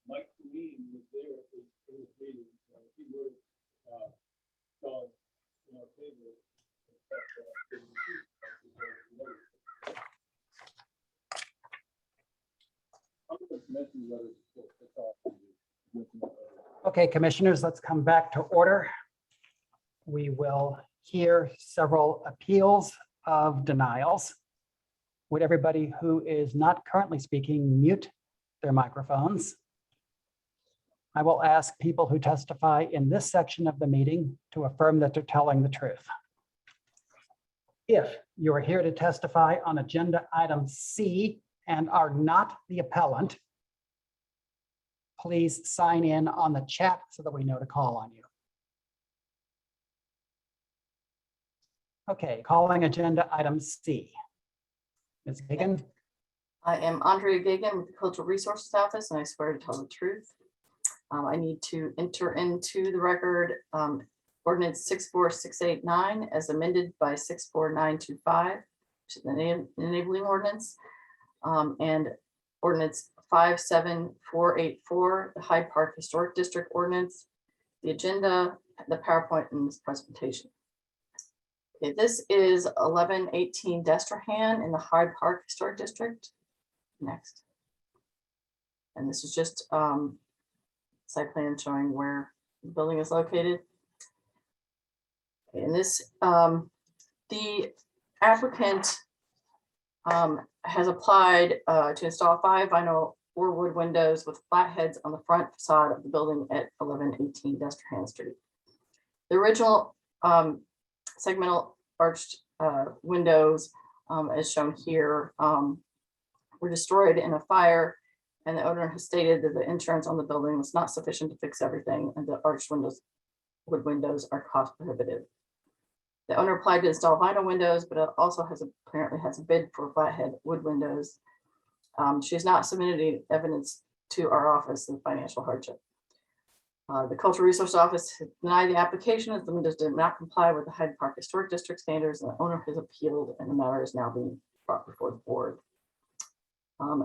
Mike Green was there at this meeting. He would have gone in our favor. Okay, commissioners, let's come back to order. We will hear several appeals of denials. Would everybody who is not currently speaking mute their microphones? I will ask people who testify in this section of the meeting to affirm that they're telling the truth. If you are here to testify on agenda item C and are not the appellant, please sign in on the chat so that we know to call on you. Okay, calling agenda item C. Ms. Gagan? I am Andrea Gagan with the Cultural Resources Office, and I swear to tell the truth. I need to enter into the record ordinance 64689 as amended by 64925, which is the enabling ordinance, and ordinance 57484, the Hyde Park Historic District ordinance, the agenda, the PowerPoint, and this presentation. Okay, this is 1118 Destrehan in the Hyde Park Historic District. Next. And this is just site plan showing where the building is located. In this, the applicant has applied to install 5 vinyl or wood windows with flat heads on the front facade of the building at 1118 Destrehan Street. The original segmental arched windows, as shown here, were destroyed in a fire, and the owner has stated that the insurance on the building was not sufficient to fix everything, and the arched windows, wood windows, are cost prohibitive. The owner applied to install vinyl windows, but it also apparently has a bid for flathead wood windows. She has not submitted any evidence to our office of financial hardship. The Cultural Resource Office denied the application as the windows did not comply with the Hyde Park Historic District standards, and the owner has appealed, and the matter is now being brought before the board.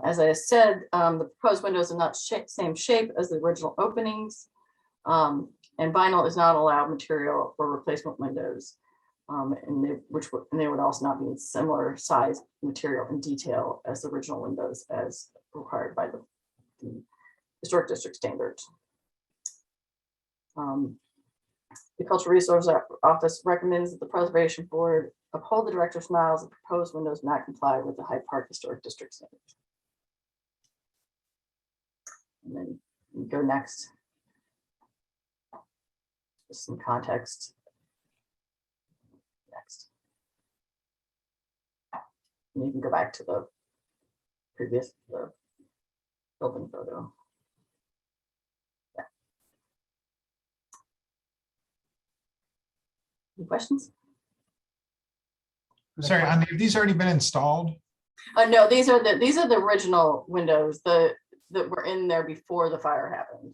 As I said, the proposed windows are not same shape as the original openings, and vinyl is not allowed material for replacement windows. And they would also not be in similar size, material, and detail as the original windows as required by the Historic District standards. The Cultural Resource Office recommends that the Preservation Board uphold the director's denials of proposed windows not comply with the Hyde Park Historic District standards. And then we go next. Just some context. Next. And you can go back to the previous building photo. Yeah. Any questions? Sorry, have these already been installed? No, these are the original windows that were in there before the fire happened.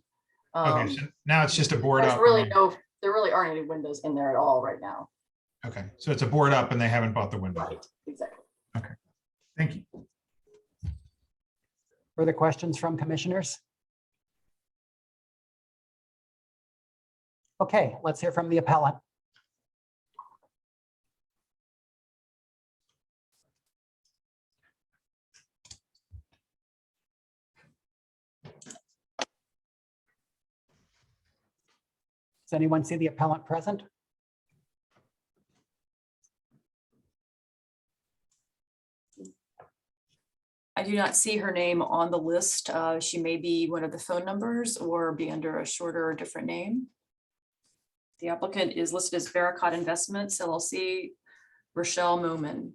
Okay, so now it's just a board There's up. really there really aren't any windows in there at all right now. Okay, so it's a board up and they haven't bought the window. Right, exactly. Okay, thank you. Further questions from commissioners? Okay, let's hear from the appellant. Does anyone see the appellant present? I do not see her name on the list. She may be one of the phone numbers or be under a shorter or different name. The applicant is listed as Veracott Investments LLC, Rochelle Moomin.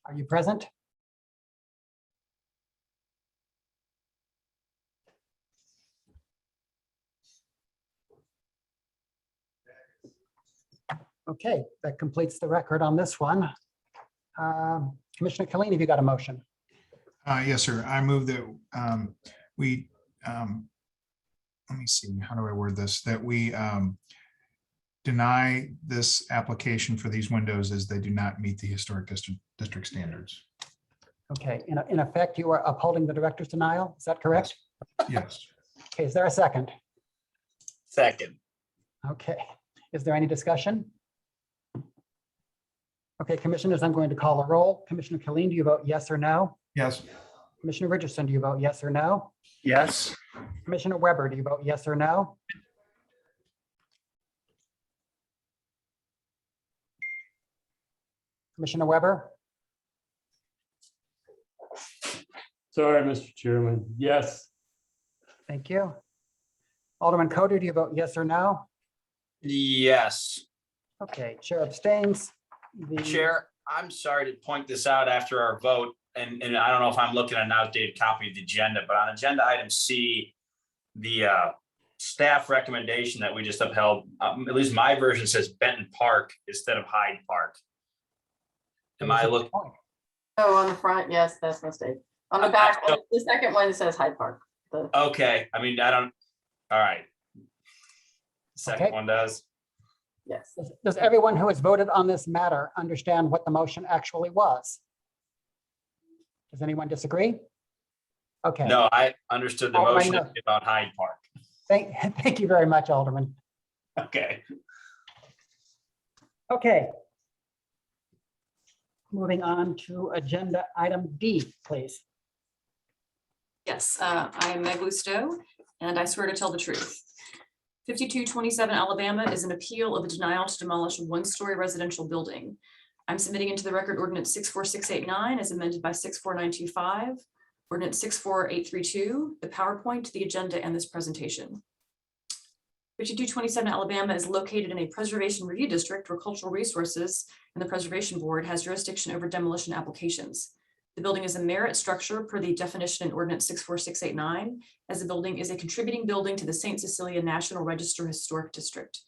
Are you present? Okay, that completes the record on this one. Commissioner Killeen, have you got a motion? Yes, sir. I move that we, let me see, how do I word this? That we deny this application for these windows as they do not meet the historic district standards. Okay, in effect, you are upholding the director's denial. Is that correct? Yes. Okay, is there a second? Second. Okay, is there any discussion? Okay, commissioners, I'm going to call a roll. Commissioner Killeen, do you vote yes or no? Yes. Commissioner Richardson, do you vote yes or no? Yes. Commissioner Weber, do you vote yes or no? Commissioner Weber? Sorry, Mr. Chairman. Yes. Thank you. Alderman Coder, do you vote yes or no? Yes. Okay, chair abstains. Chair, I'm sorry to point this out after our vote, and I don't know if I'm looking at an outdated copy of the agenda, but on agenda item C, the staff recommendation that we just upheld, at least my version says Benton Park instead of Hyde Park. Am I looking? Oh, on the front, yes, that's a mistake. On the back, the second one says Hyde Park. Okay, I mean, I don't, all right. Second Okay. one does. Yes. Does everyone who has voted on this matter understand what the motion actually was? Does anyone disagree? Okay. No, I understood the Alderman, motion about Hyde Park. Thank you very much, Alderman. Okay. Okay. Moving on to agenda item D, please. Yes, I am Meg Lusto, and I swear to tell the truth. 5227 Alabama is an appeal of a denial to demolish a one-story residential building. I'm submitting into the record ordinance 64689 as amended by 64925, ordinance 64832, the PowerPoint, the agenda, and this presentation. 5227 Alabama is located in a preservation review district where cultural resources and the preservation board has jurisdiction over demolition applications. The building is a merit structure per the definition in ordinance 64689, as the building is a contributing building to the St. Cecilia National Register Historic District.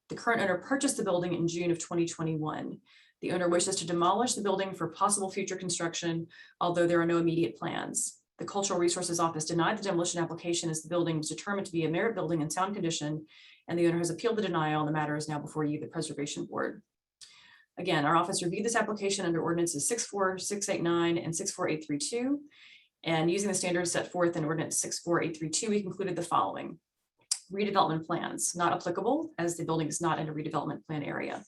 The current owner purchased the building in June of 2021. The owner wishes to demolish the building for possible future construction, although there are no immediate plans. The Cultural Resources Office denied the demolition application as the building was determined to be a merit building in sound condition, and the owner has appealed the denial, and the matter is now before you, the Preservation Board. Again, our office reviewed this application under ordinances 64689 and 64832. And using the standards set forth in ordinance 64832, we concluded the following. Redevelopment plans, not applicable as the building is not in a redevelopment plan area.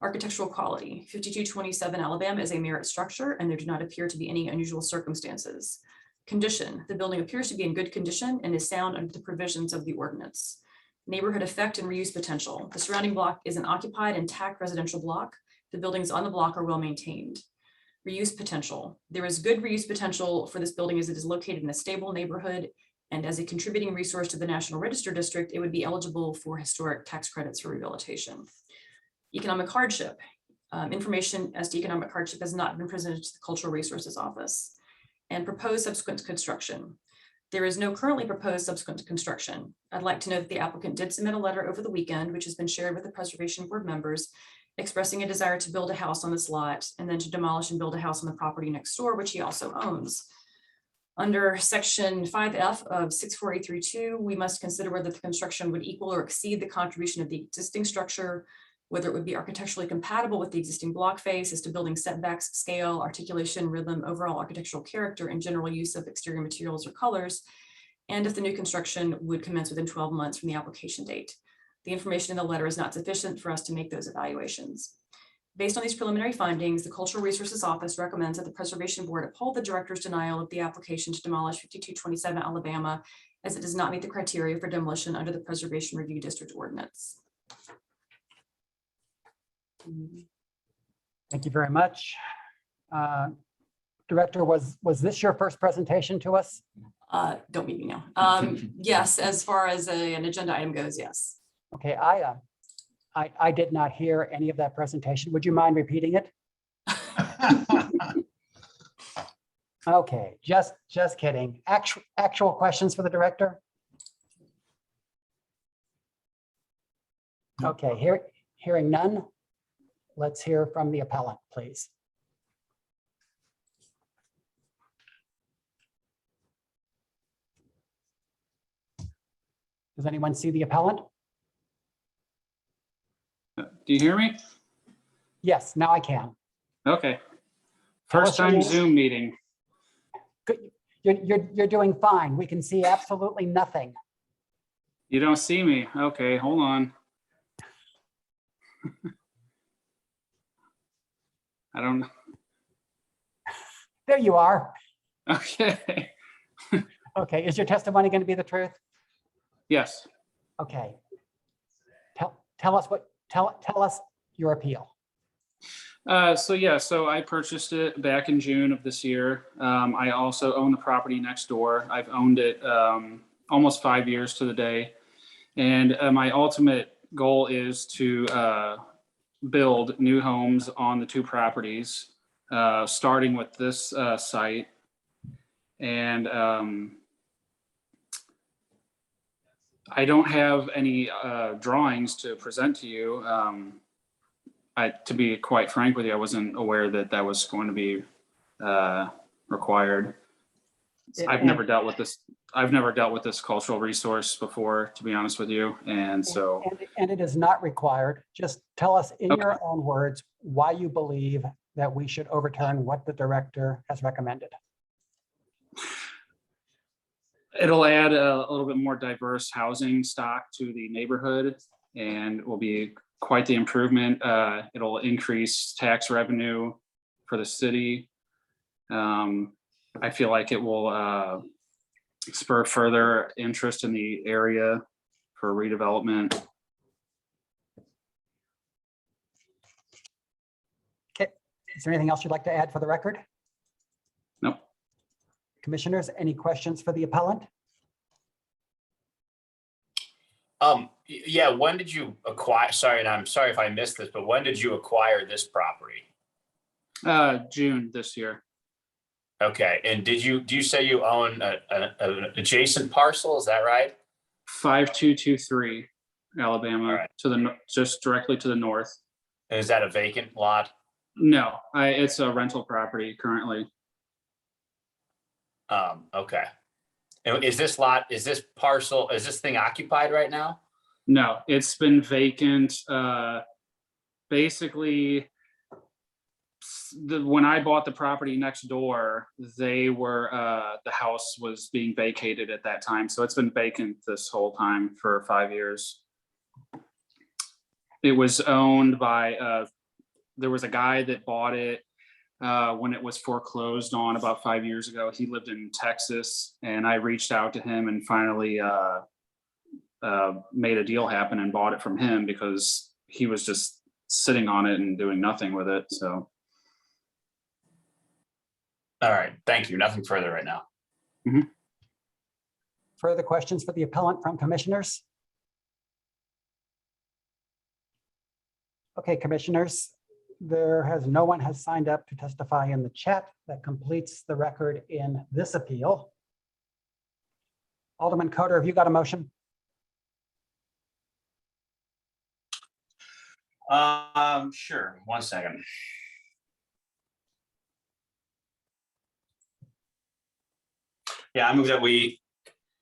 Architectural quality, 5227 Alabama is a merit structure and there do not appear to be any unusual circumstances. Condition, the building appears to be in good condition and is sound under the provisions of the ordinance. Neighborhood effect and reuse potential. The surrounding block is an occupied intact residential block. The buildings on the block are well maintained. Reuse potential. There is good reuse potential for this building as it is located in a stable neighborhood, and as a contributing resource to the National Register District, it would be eligible for historic tax credits for rehabilitation. Economic hardship. Information as to economic hardship has not been presented to the Cultural Resources Office. And proposed subsequent construction. There is no currently proposed subsequent construction. I'd like to note that the applicant did submit a letter over the weekend, which has been shared with the Preservation Board members, expressing a desire to build a house on this lot and then to demolish and build a house on the property next door, which he also owns. Under section 5F of 64832, we must consider whether the construction would equal or exceed the contribution of the existing structure, whether it would be architecturally compatible with the existing block face as to building setbacks, scale, articulation, rhythm, overall architectural character, and general use of exterior materials or colors, and if the new construction would commence within 12 months from the application date. The information in the letter is not sufficient for us to make those evaluations. Based on these preliminary findings, the Cultural Resources Office recommends that the Preservation Board uphold the director's denial of the application to demolish 5227 Alabama, as it does not meet the criteria for demolition under the Preservation Review District Ordinance. Thank you very much. Director, was this your first presentation to us? Don't meet me now. Yes, as far as an agenda item goes, yes. Okay, I did not hear any of that presentation. Would you mind repeating it? Okay, just kidding. Actual questions for the director? Okay, hearing none. Let's hear from the appellant, please. Does anyone see the appellant? Do you hear me? Yes, now I can. Okay. Tell First us your time name. Zoom meeting. Good. You're doing fine. We can see absolutely nothing. You don't see me. Okay, hold on. I don't know. There you are. Okay. Okay, is your testimony going to be the truth? Yes. Okay. Tell us your appeal. So I purchased it back in June of this year. I also own the property next door. I've owned it almost 5 years to the day. And my ultimate goal is to build new homes on the two properties, starting with this site. And I don't have any drawings to present to you. To be quite frank with you, I wasn't aware that that was going to be required. I've never dealt with this I've never dealt with this cultural resource before, to be honest with you. And so, And it is not required. Just tell us in Okay. your own words why you believe that we should overturn what the director has recommended. it'll add a little bit more diverse housing stock to the neighborhood and will be quite the improvement. It'll increase tax revenue for the city. I feel like it will spur further interest in the area for redevelopment. Okay, is there anything else you'd like to add for the record? Nope. Commissioners, any questions for the appellant? Yeah, when did you acquire, sorry, and I'm sorry if I missed this, but when did you acquire this property? June this year. Okay, and do you say you own an adjacent parcel? Is that right? 5223 Alabama, All right. to the just directly to the north. And is that a vacant lot? No, it's a rental property currently. Okay. And is this parcel, is this thing occupied right now? No, it's been vacant. Basically, when I bought the property next door, they were the house was being vacated at that time, so it's been vacant this whole time for 5 years. It was owned by there was a guy that bought it when it was foreclosed on about 5 years ago. He lived in Texas, and I reached out to him and finally made a deal happen and bought it from him because he was just sitting on it and doing nothing with it. So. All right, thank you. Nothing further right now. Mm-hmm. Further questions for the appellant from commissioners? Okay, commissioners, no one has signed up to testify in the chat. That completes the record in this appeal. Alderman Coder, have you got a motion? Sure, 1 second. Yeah, I move that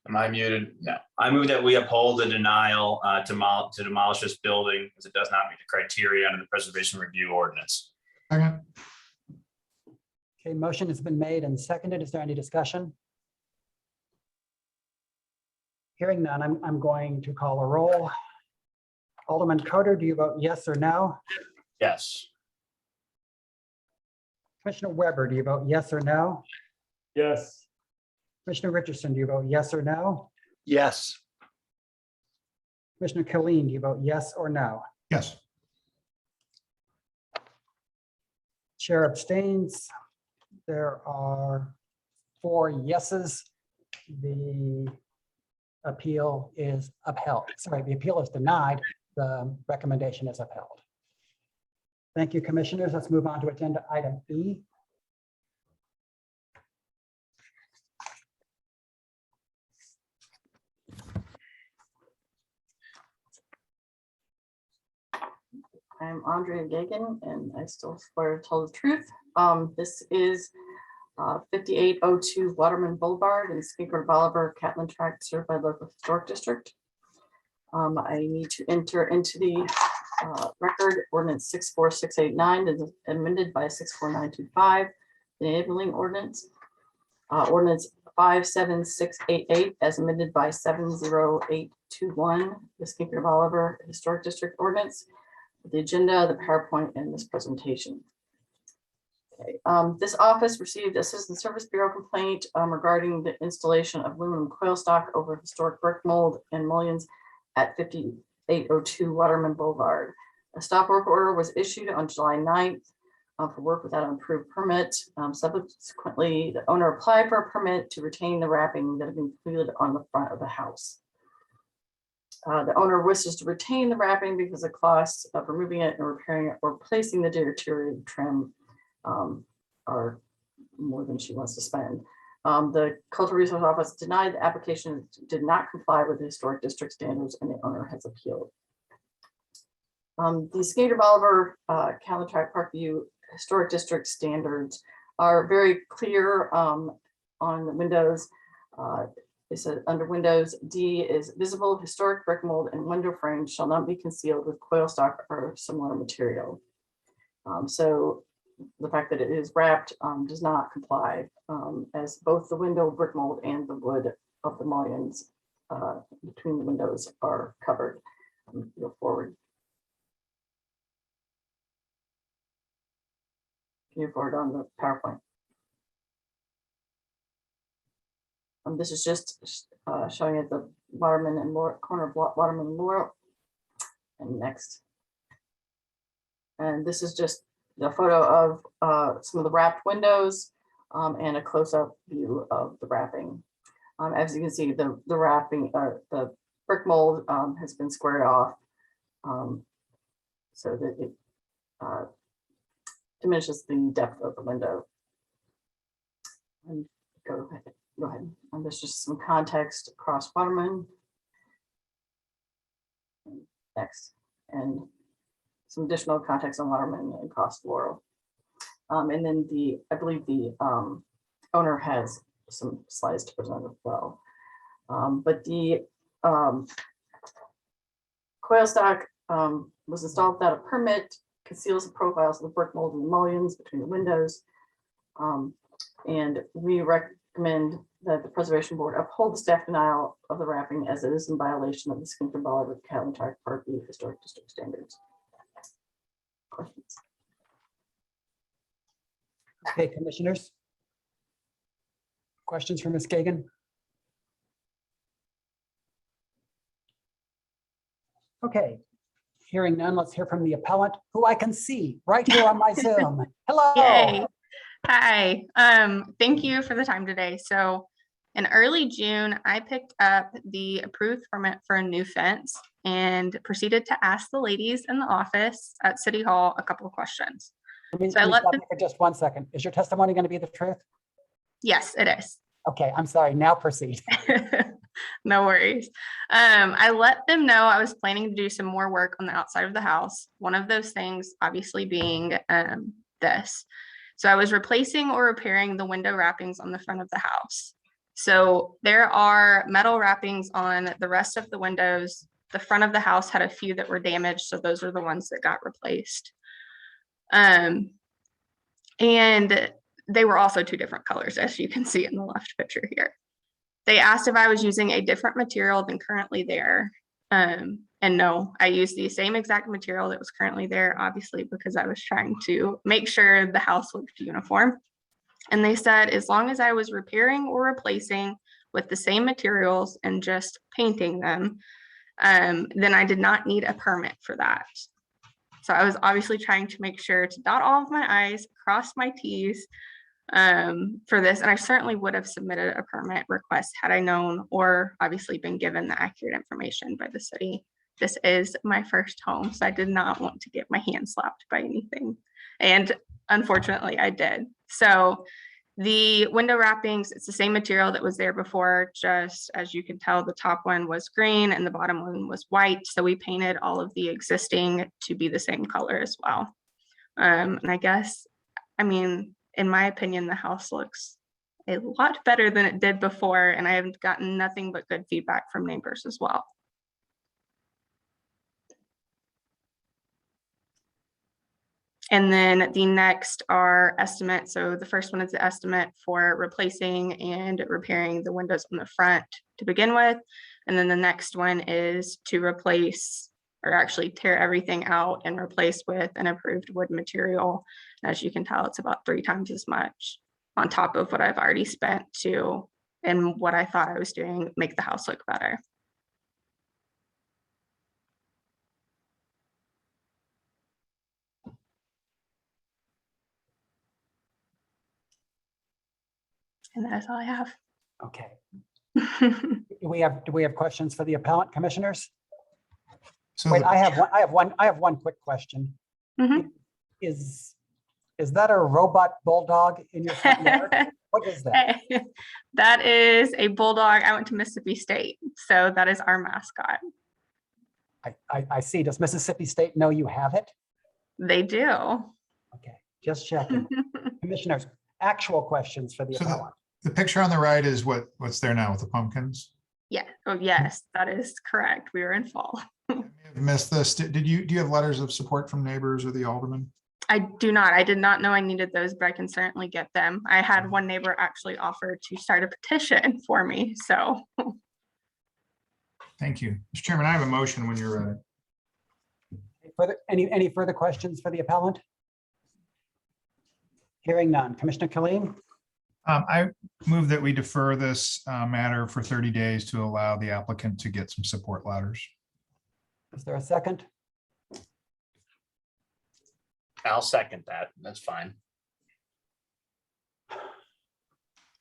am I muted? No. I move that we uphold the denial to demolish this building as it does not meet the criteria under the preservation review ordinance. Okay. Okay, motion has been made and seconded. Is there any discussion? Hearing none, I'm going to call a roll. Alderman Coder, do you vote yes or no? Yes. Commissioner Weber, do you vote yes or no? Yes. Commissioner Richardson, do you vote yes or no? Yes. Commissioner Killeen, do you vote yes or no? Yes. Chair abstains. There are 4 yeses. The appeal is upheld. Sorry, the appeal is denied. The recommendation is upheld. Thank you, commissioners. Let's move on to agenda item B. I'm Andrea Gagan, and I still swear to tell the truth. This is 5802 Waterman Boulevard in Skinker Bolivar, Catlin Tract, served by local historic district. I need to enter into the record ordinance 64689 is amended by 64925, the enabling ordinance. Ordinance 57688 as amended by 70821, the Skinker Bolivar Historic District Ordinance. The agenda, the PowerPoint, and this presentation. Okay, this office received a Citizen Service Bureau complaint regarding the installation of aluminum coil stock over historic brick mold and mullions at 5802 Waterman Boulevard. A stop work order was issued on July 9th for work without an approved permit. Subsequently, the owner applied for a permit to retain the wrapping that had been completed on the front of the house. The owner wishes to retain the wrapping because the costs of removing it and repairing it or replacing the deteriorated trim are more than she wants to spend. The Cultural Resource Office denied the application, did not comply with the historic district standards, and the owner has appealed. The Skinker Bolivar, Catlin Tract Parkview Historic District standards are very clear on the windows. It said under windows, D is visible historic brick mold and window frames shall not be concealed with coil stock or similar material. So the fact that it is wrapped does not comply, as both the window brick mold and the wood of the mullions between the windows are covered. Go forward. Can you forward on the PowerPoint? This is just showing it the Waterman and Laurel corner of Waterman and Laurel. And next. And this is just the photo of some of the wrapped windows and a close-up view of the wrapping. As you can see, the wrapping, the brick mold has been squared off so that it diminishes the depth of the window. And go ahead. And there's just some context across Waterman. Next. And some additional context on Waterman and across Laurel. And then I believe the owner has some slides to present as well. But the coil stock was installed without a permit, conceals the profiles of the brick mold and the mullions between the windows. And we recommend that the Preservation Board uphold the staff denial of the wrapping as it is in violation of the Skinker-Ballard Calentine Part B Historic District standards. Questions? Okay, commissioners. Questions for Ms. Kagan? Okay, hearing none, let's hear from the appellant, who I can see right here on my Zoom. Hello. Yay. Hi, thank you for the time today. So in early June, I picked up the approved permit for a new fence and proceeded to ask the ladies in the office at City Hall a couple of questions. Let me So I let stop them, you for just 1 second. Is your testimony going to be the truth? yes, it is. Okay, I'm sorry. Now proceed. No worries. I let them know I was planning to do some more work on the outside of the house. One of those things obviously being this. So I was replacing or repairing the window wrappings on the front of the house. So there are metal wrappings on the rest of the windows. The front of the house had a few that were damaged, so those are the ones that got replaced. And they were also two different colors, as you can see in the left picture here. They asked if I was using a different material than currently there. And no, I used the same exact material that was currently there, obviously, because I was trying to make sure the house looked uniform. And they said, as long as I was repairing or replacing with the same materials and just painting them, then I did not need a permit for that. So I was obviously trying to make sure to dot all of my I's, cross my T's for this. And I certainly would have submitted a permit request had I known or obviously been given the accurate information by the city. This is my first home, so I did not want to get my hand slapped by anything. And unfortunately, I did. So the window wrappings, it's the same material that was there before, just as you can tell, the top one was green and the bottom one was white. So we painted all of the existing to be the same color as well. And I guess, I mean, in my opinion, the house looks a lot better than it did before, and I have gotten nothing but good feedback from neighbors as well. And then the next are estimates. So the first one is the estimate for replacing and repairing the windows on the front to begin with. And then the next one is to replace or actually tear everything out and replace with an approved wood material. As you can tell, it's about 3 times as much on top of what I've already spent to, and what I thought I was doing, make the house look better. And that is all I have. Okay. Do we have questions for the appellant, commissioners? So Wait, I have one quick question. Mhm. Is that a robot bulldog in your front yard? What is that? That is a bulldog. I went to Mississippi State, so that is our mascot. I see. Does Mississippi State know you have it? They do. Okay, just checking. Commissioners, actual questions for the So appellant. The picture on the right is what's there now with the pumpkins. Yeah, oh, yes, that is correct. We were in fall. Missed this. Do you have letters of support from neighbors or the alderman? I do not. I did not know I needed those, but I can certainly get them. I had one neighbor actually offer to start a petition for me, so. Thank you. Mr. Chairman, I have a motion when you're ready. Any further questions for the appellant? Hearing none. Commissioner Khalil? I move that we defer this matter for 30 days to allow the applicant to get some support letters. Is there a second? I'll second that. That's fine.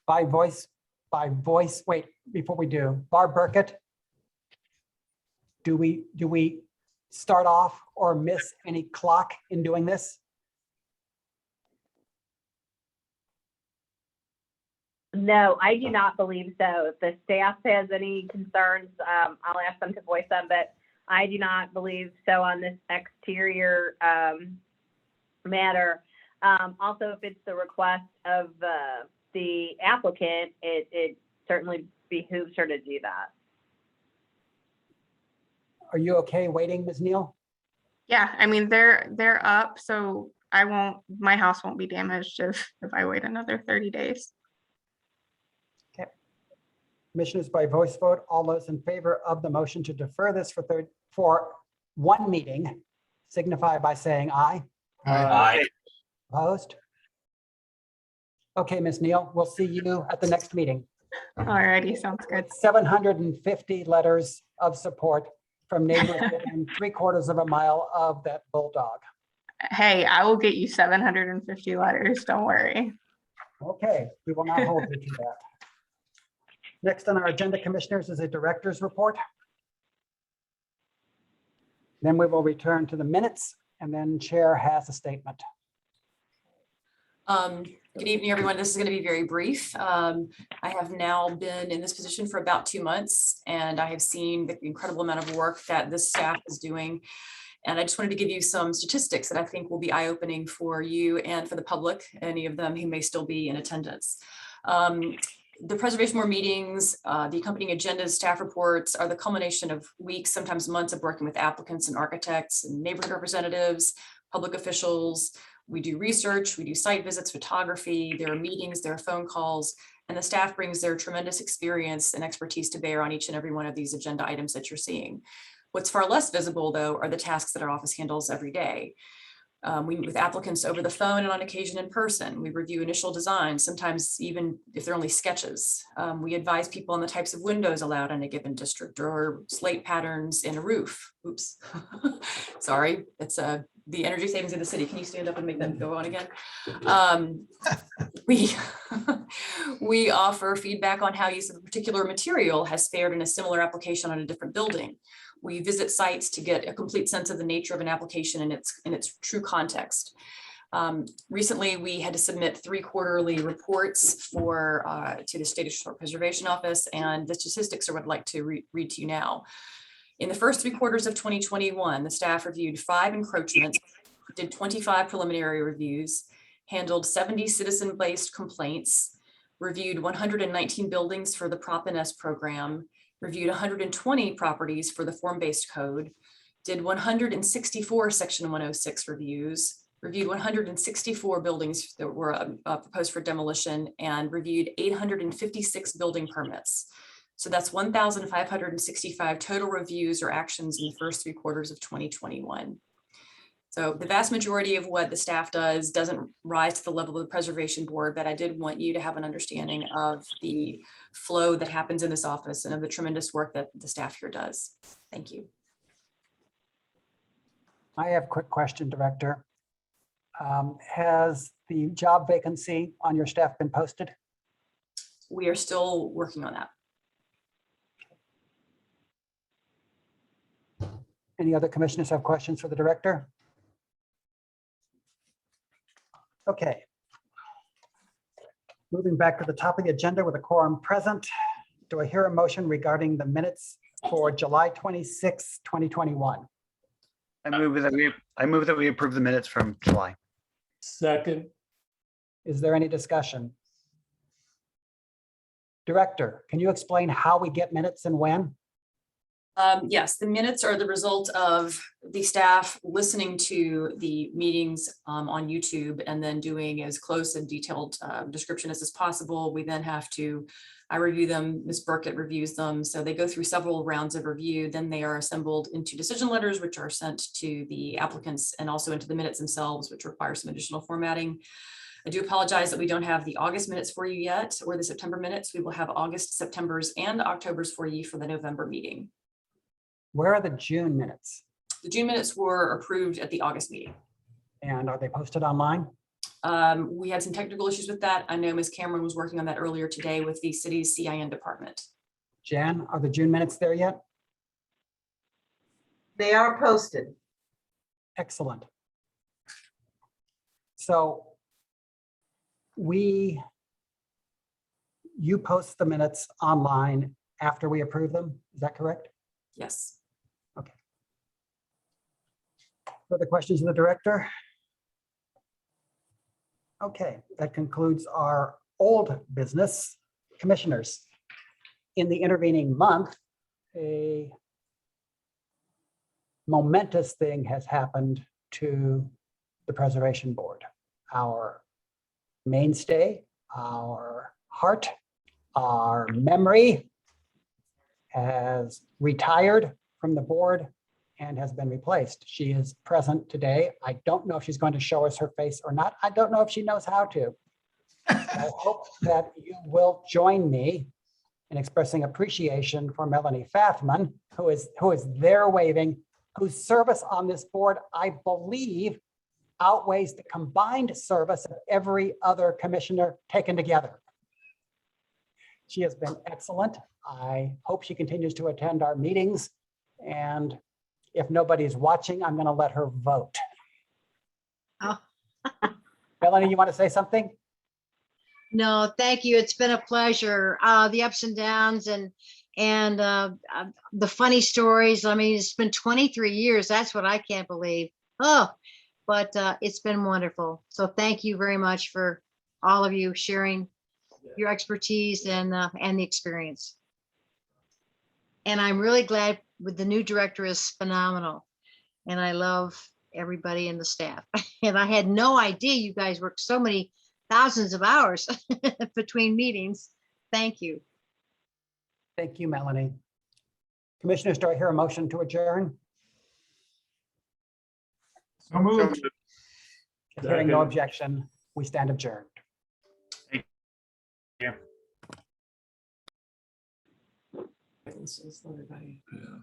By voice, wait, before we do, Barb Burkett? Do we start off or miss any clock in doing this? No, I do not believe so. If the staff has any concerns, I'll ask them to voice them, but I do not believe so on this exterior matter. Also, if it's the request of the applicant, it certainly behooves her to do that. Are you okay waiting, Ms. Neal? Yeah, I mean, they're up, so my house won't be damaged if I wait another 30 days. Okay. Commissioners, by voice vote, all those in favor of the motion to defer this for one meeting signify by saying aye. Aye. Opposed? Okay, Ms. Neal, we'll see you at the next meeting. Alrighty, sounds good. 750 letters of support from neighbors within 3/4 of a mile of that bulldog. Hey, I will get you 750 letters, don't worry. Okay, we will not hold you to that. Next on our agenda, commissioners, is a director's report. Then we will return to the minutes, and then chair has a statement. Good evening, everyone. This is going to be very brief. I have now been in this position for about 2 months, and I have seen the incredible amount of work that this staff is doing. And I just wanted to give you some statistics that I think will be eye-opening for you and for the public, any of them who may still be in attendance. The preservation board meetings, the accompanying agendas, staff reports are the culmination of weeks, sometimes months of working with applicants and architects and neighborhood representatives, public officials. We do research, we do site visits, photography, there are meetings, there are phone calls, and the staff brings their tremendous experience and expertise to bear on each and every one of these agenda items that you're seeing. What's far less visible, though, are the tasks that our office handles every day. We meet with applicants over the phone and on occasion in person. We review initial designs, sometimes even if they're only sketches. We advise people on the types of windows allowed in a given district or slate patterns in a roof. Oops, sorry, it's the energy savings of the city. Can you stand up and make that go on again? We offer feedback on how use of a particular material has fared in a similar application on a different building. We visit sites to get a complete sense of the nature of an application in its true context. Recently, we had to submit 3 quarterly reports to the State Historic Preservation Office, and the statistics are what I'd like to read to you now. In the first 3 quarters of 2021, the staff reviewed 5 encroachments, did 25 preliminary reviews, handled 70 citizen-based complaints, reviewed 119 buildings for the Prop NS program, reviewed 120 properties for the form-based code, did 164 Section 106 reviews, reviewed 164 buildings that were proposed for demolition, and reviewed 856 building permits. So that's 1,565 total reviews or actions in the first 3 quarters of 2021. So the vast majority of what the staff does doesn't rise to the level of the preservation board, but I did want you to have an understanding of the flow that happens in this office and of the tremendous work that the staff here does. Thank you. I have a quick question, Director. Has the job vacancy on your staff been posted? We are still working on that. Any other commissioners have questions for the director? Okay. Moving back to the top of the agenda with a quorum present, do I hear a motion regarding the minutes for July 26, 2021? I move that we approve the minutes from July. Second. Is there any discussion? Director, can you explain how we get minutes and when? Yes, the minutes are the result of the staff listening to the meetings on YouTube and then doing as close and detailed description as is possible. We then have to, I review them, Ms. Burkett reviews them. So they go through several rounds of review. Then they are assembled into decision letters, which are sent to the applicants and also into the minutes themselves, which require some additional formatting. I do apologize that we don't have the August minutes for you yet, or the September minutes. We will have August, September's, and October's for you for the November meeting. Where are the June minutes? The June minutes were approved at the August meeting. And are they posted online? We had some technical issues with that. I know Ms. Cameron was working on that earlier today with the city's CIN department. Jan, are the June minutes there yet? They are posted. Excellent. So you post the minutes online after we approve them, is that correct? Yes. Okay. Further questions of the director? Okay, that concludes our old business. Commissioners, in the intervening month, a momentous thing has happened to the Preservation Board. Our mainstay, our heart, our memory has retired from the board and has been replaced. She is present today. I don't know if she's going to show us her face or not. I don't know if she knows how to. I hope that you will join me in expressing appreciation for Melanie Fathman, who is there waving, whose service on this board, I believe, outweighs the combined service of every other commissioner taken together. She has been excellent. I hope she continues to attend our meetings. And if nobody's watching, I'm going to let her vote. Oh. Melanie, you want to say something? No, thank you. It's been a pleasure. The ups and downs and the funny stories. I mean, it's been 23 years. That's what I can't believe. Oh, but it's been wonderful. So thank you very much for all of you sharing your expertise and the experience. And I'm really glad with the new director is phenomenal. And I love everybody in the staff. And I had no idea you guys worked so many thousands of hours between meetings. Thank you. Thank you, Melanie. Commissioners, do I hear a motion to adjourn? So moved. Hearing no objection, we stand adjourned. Yeah. This is everybody. Yeah.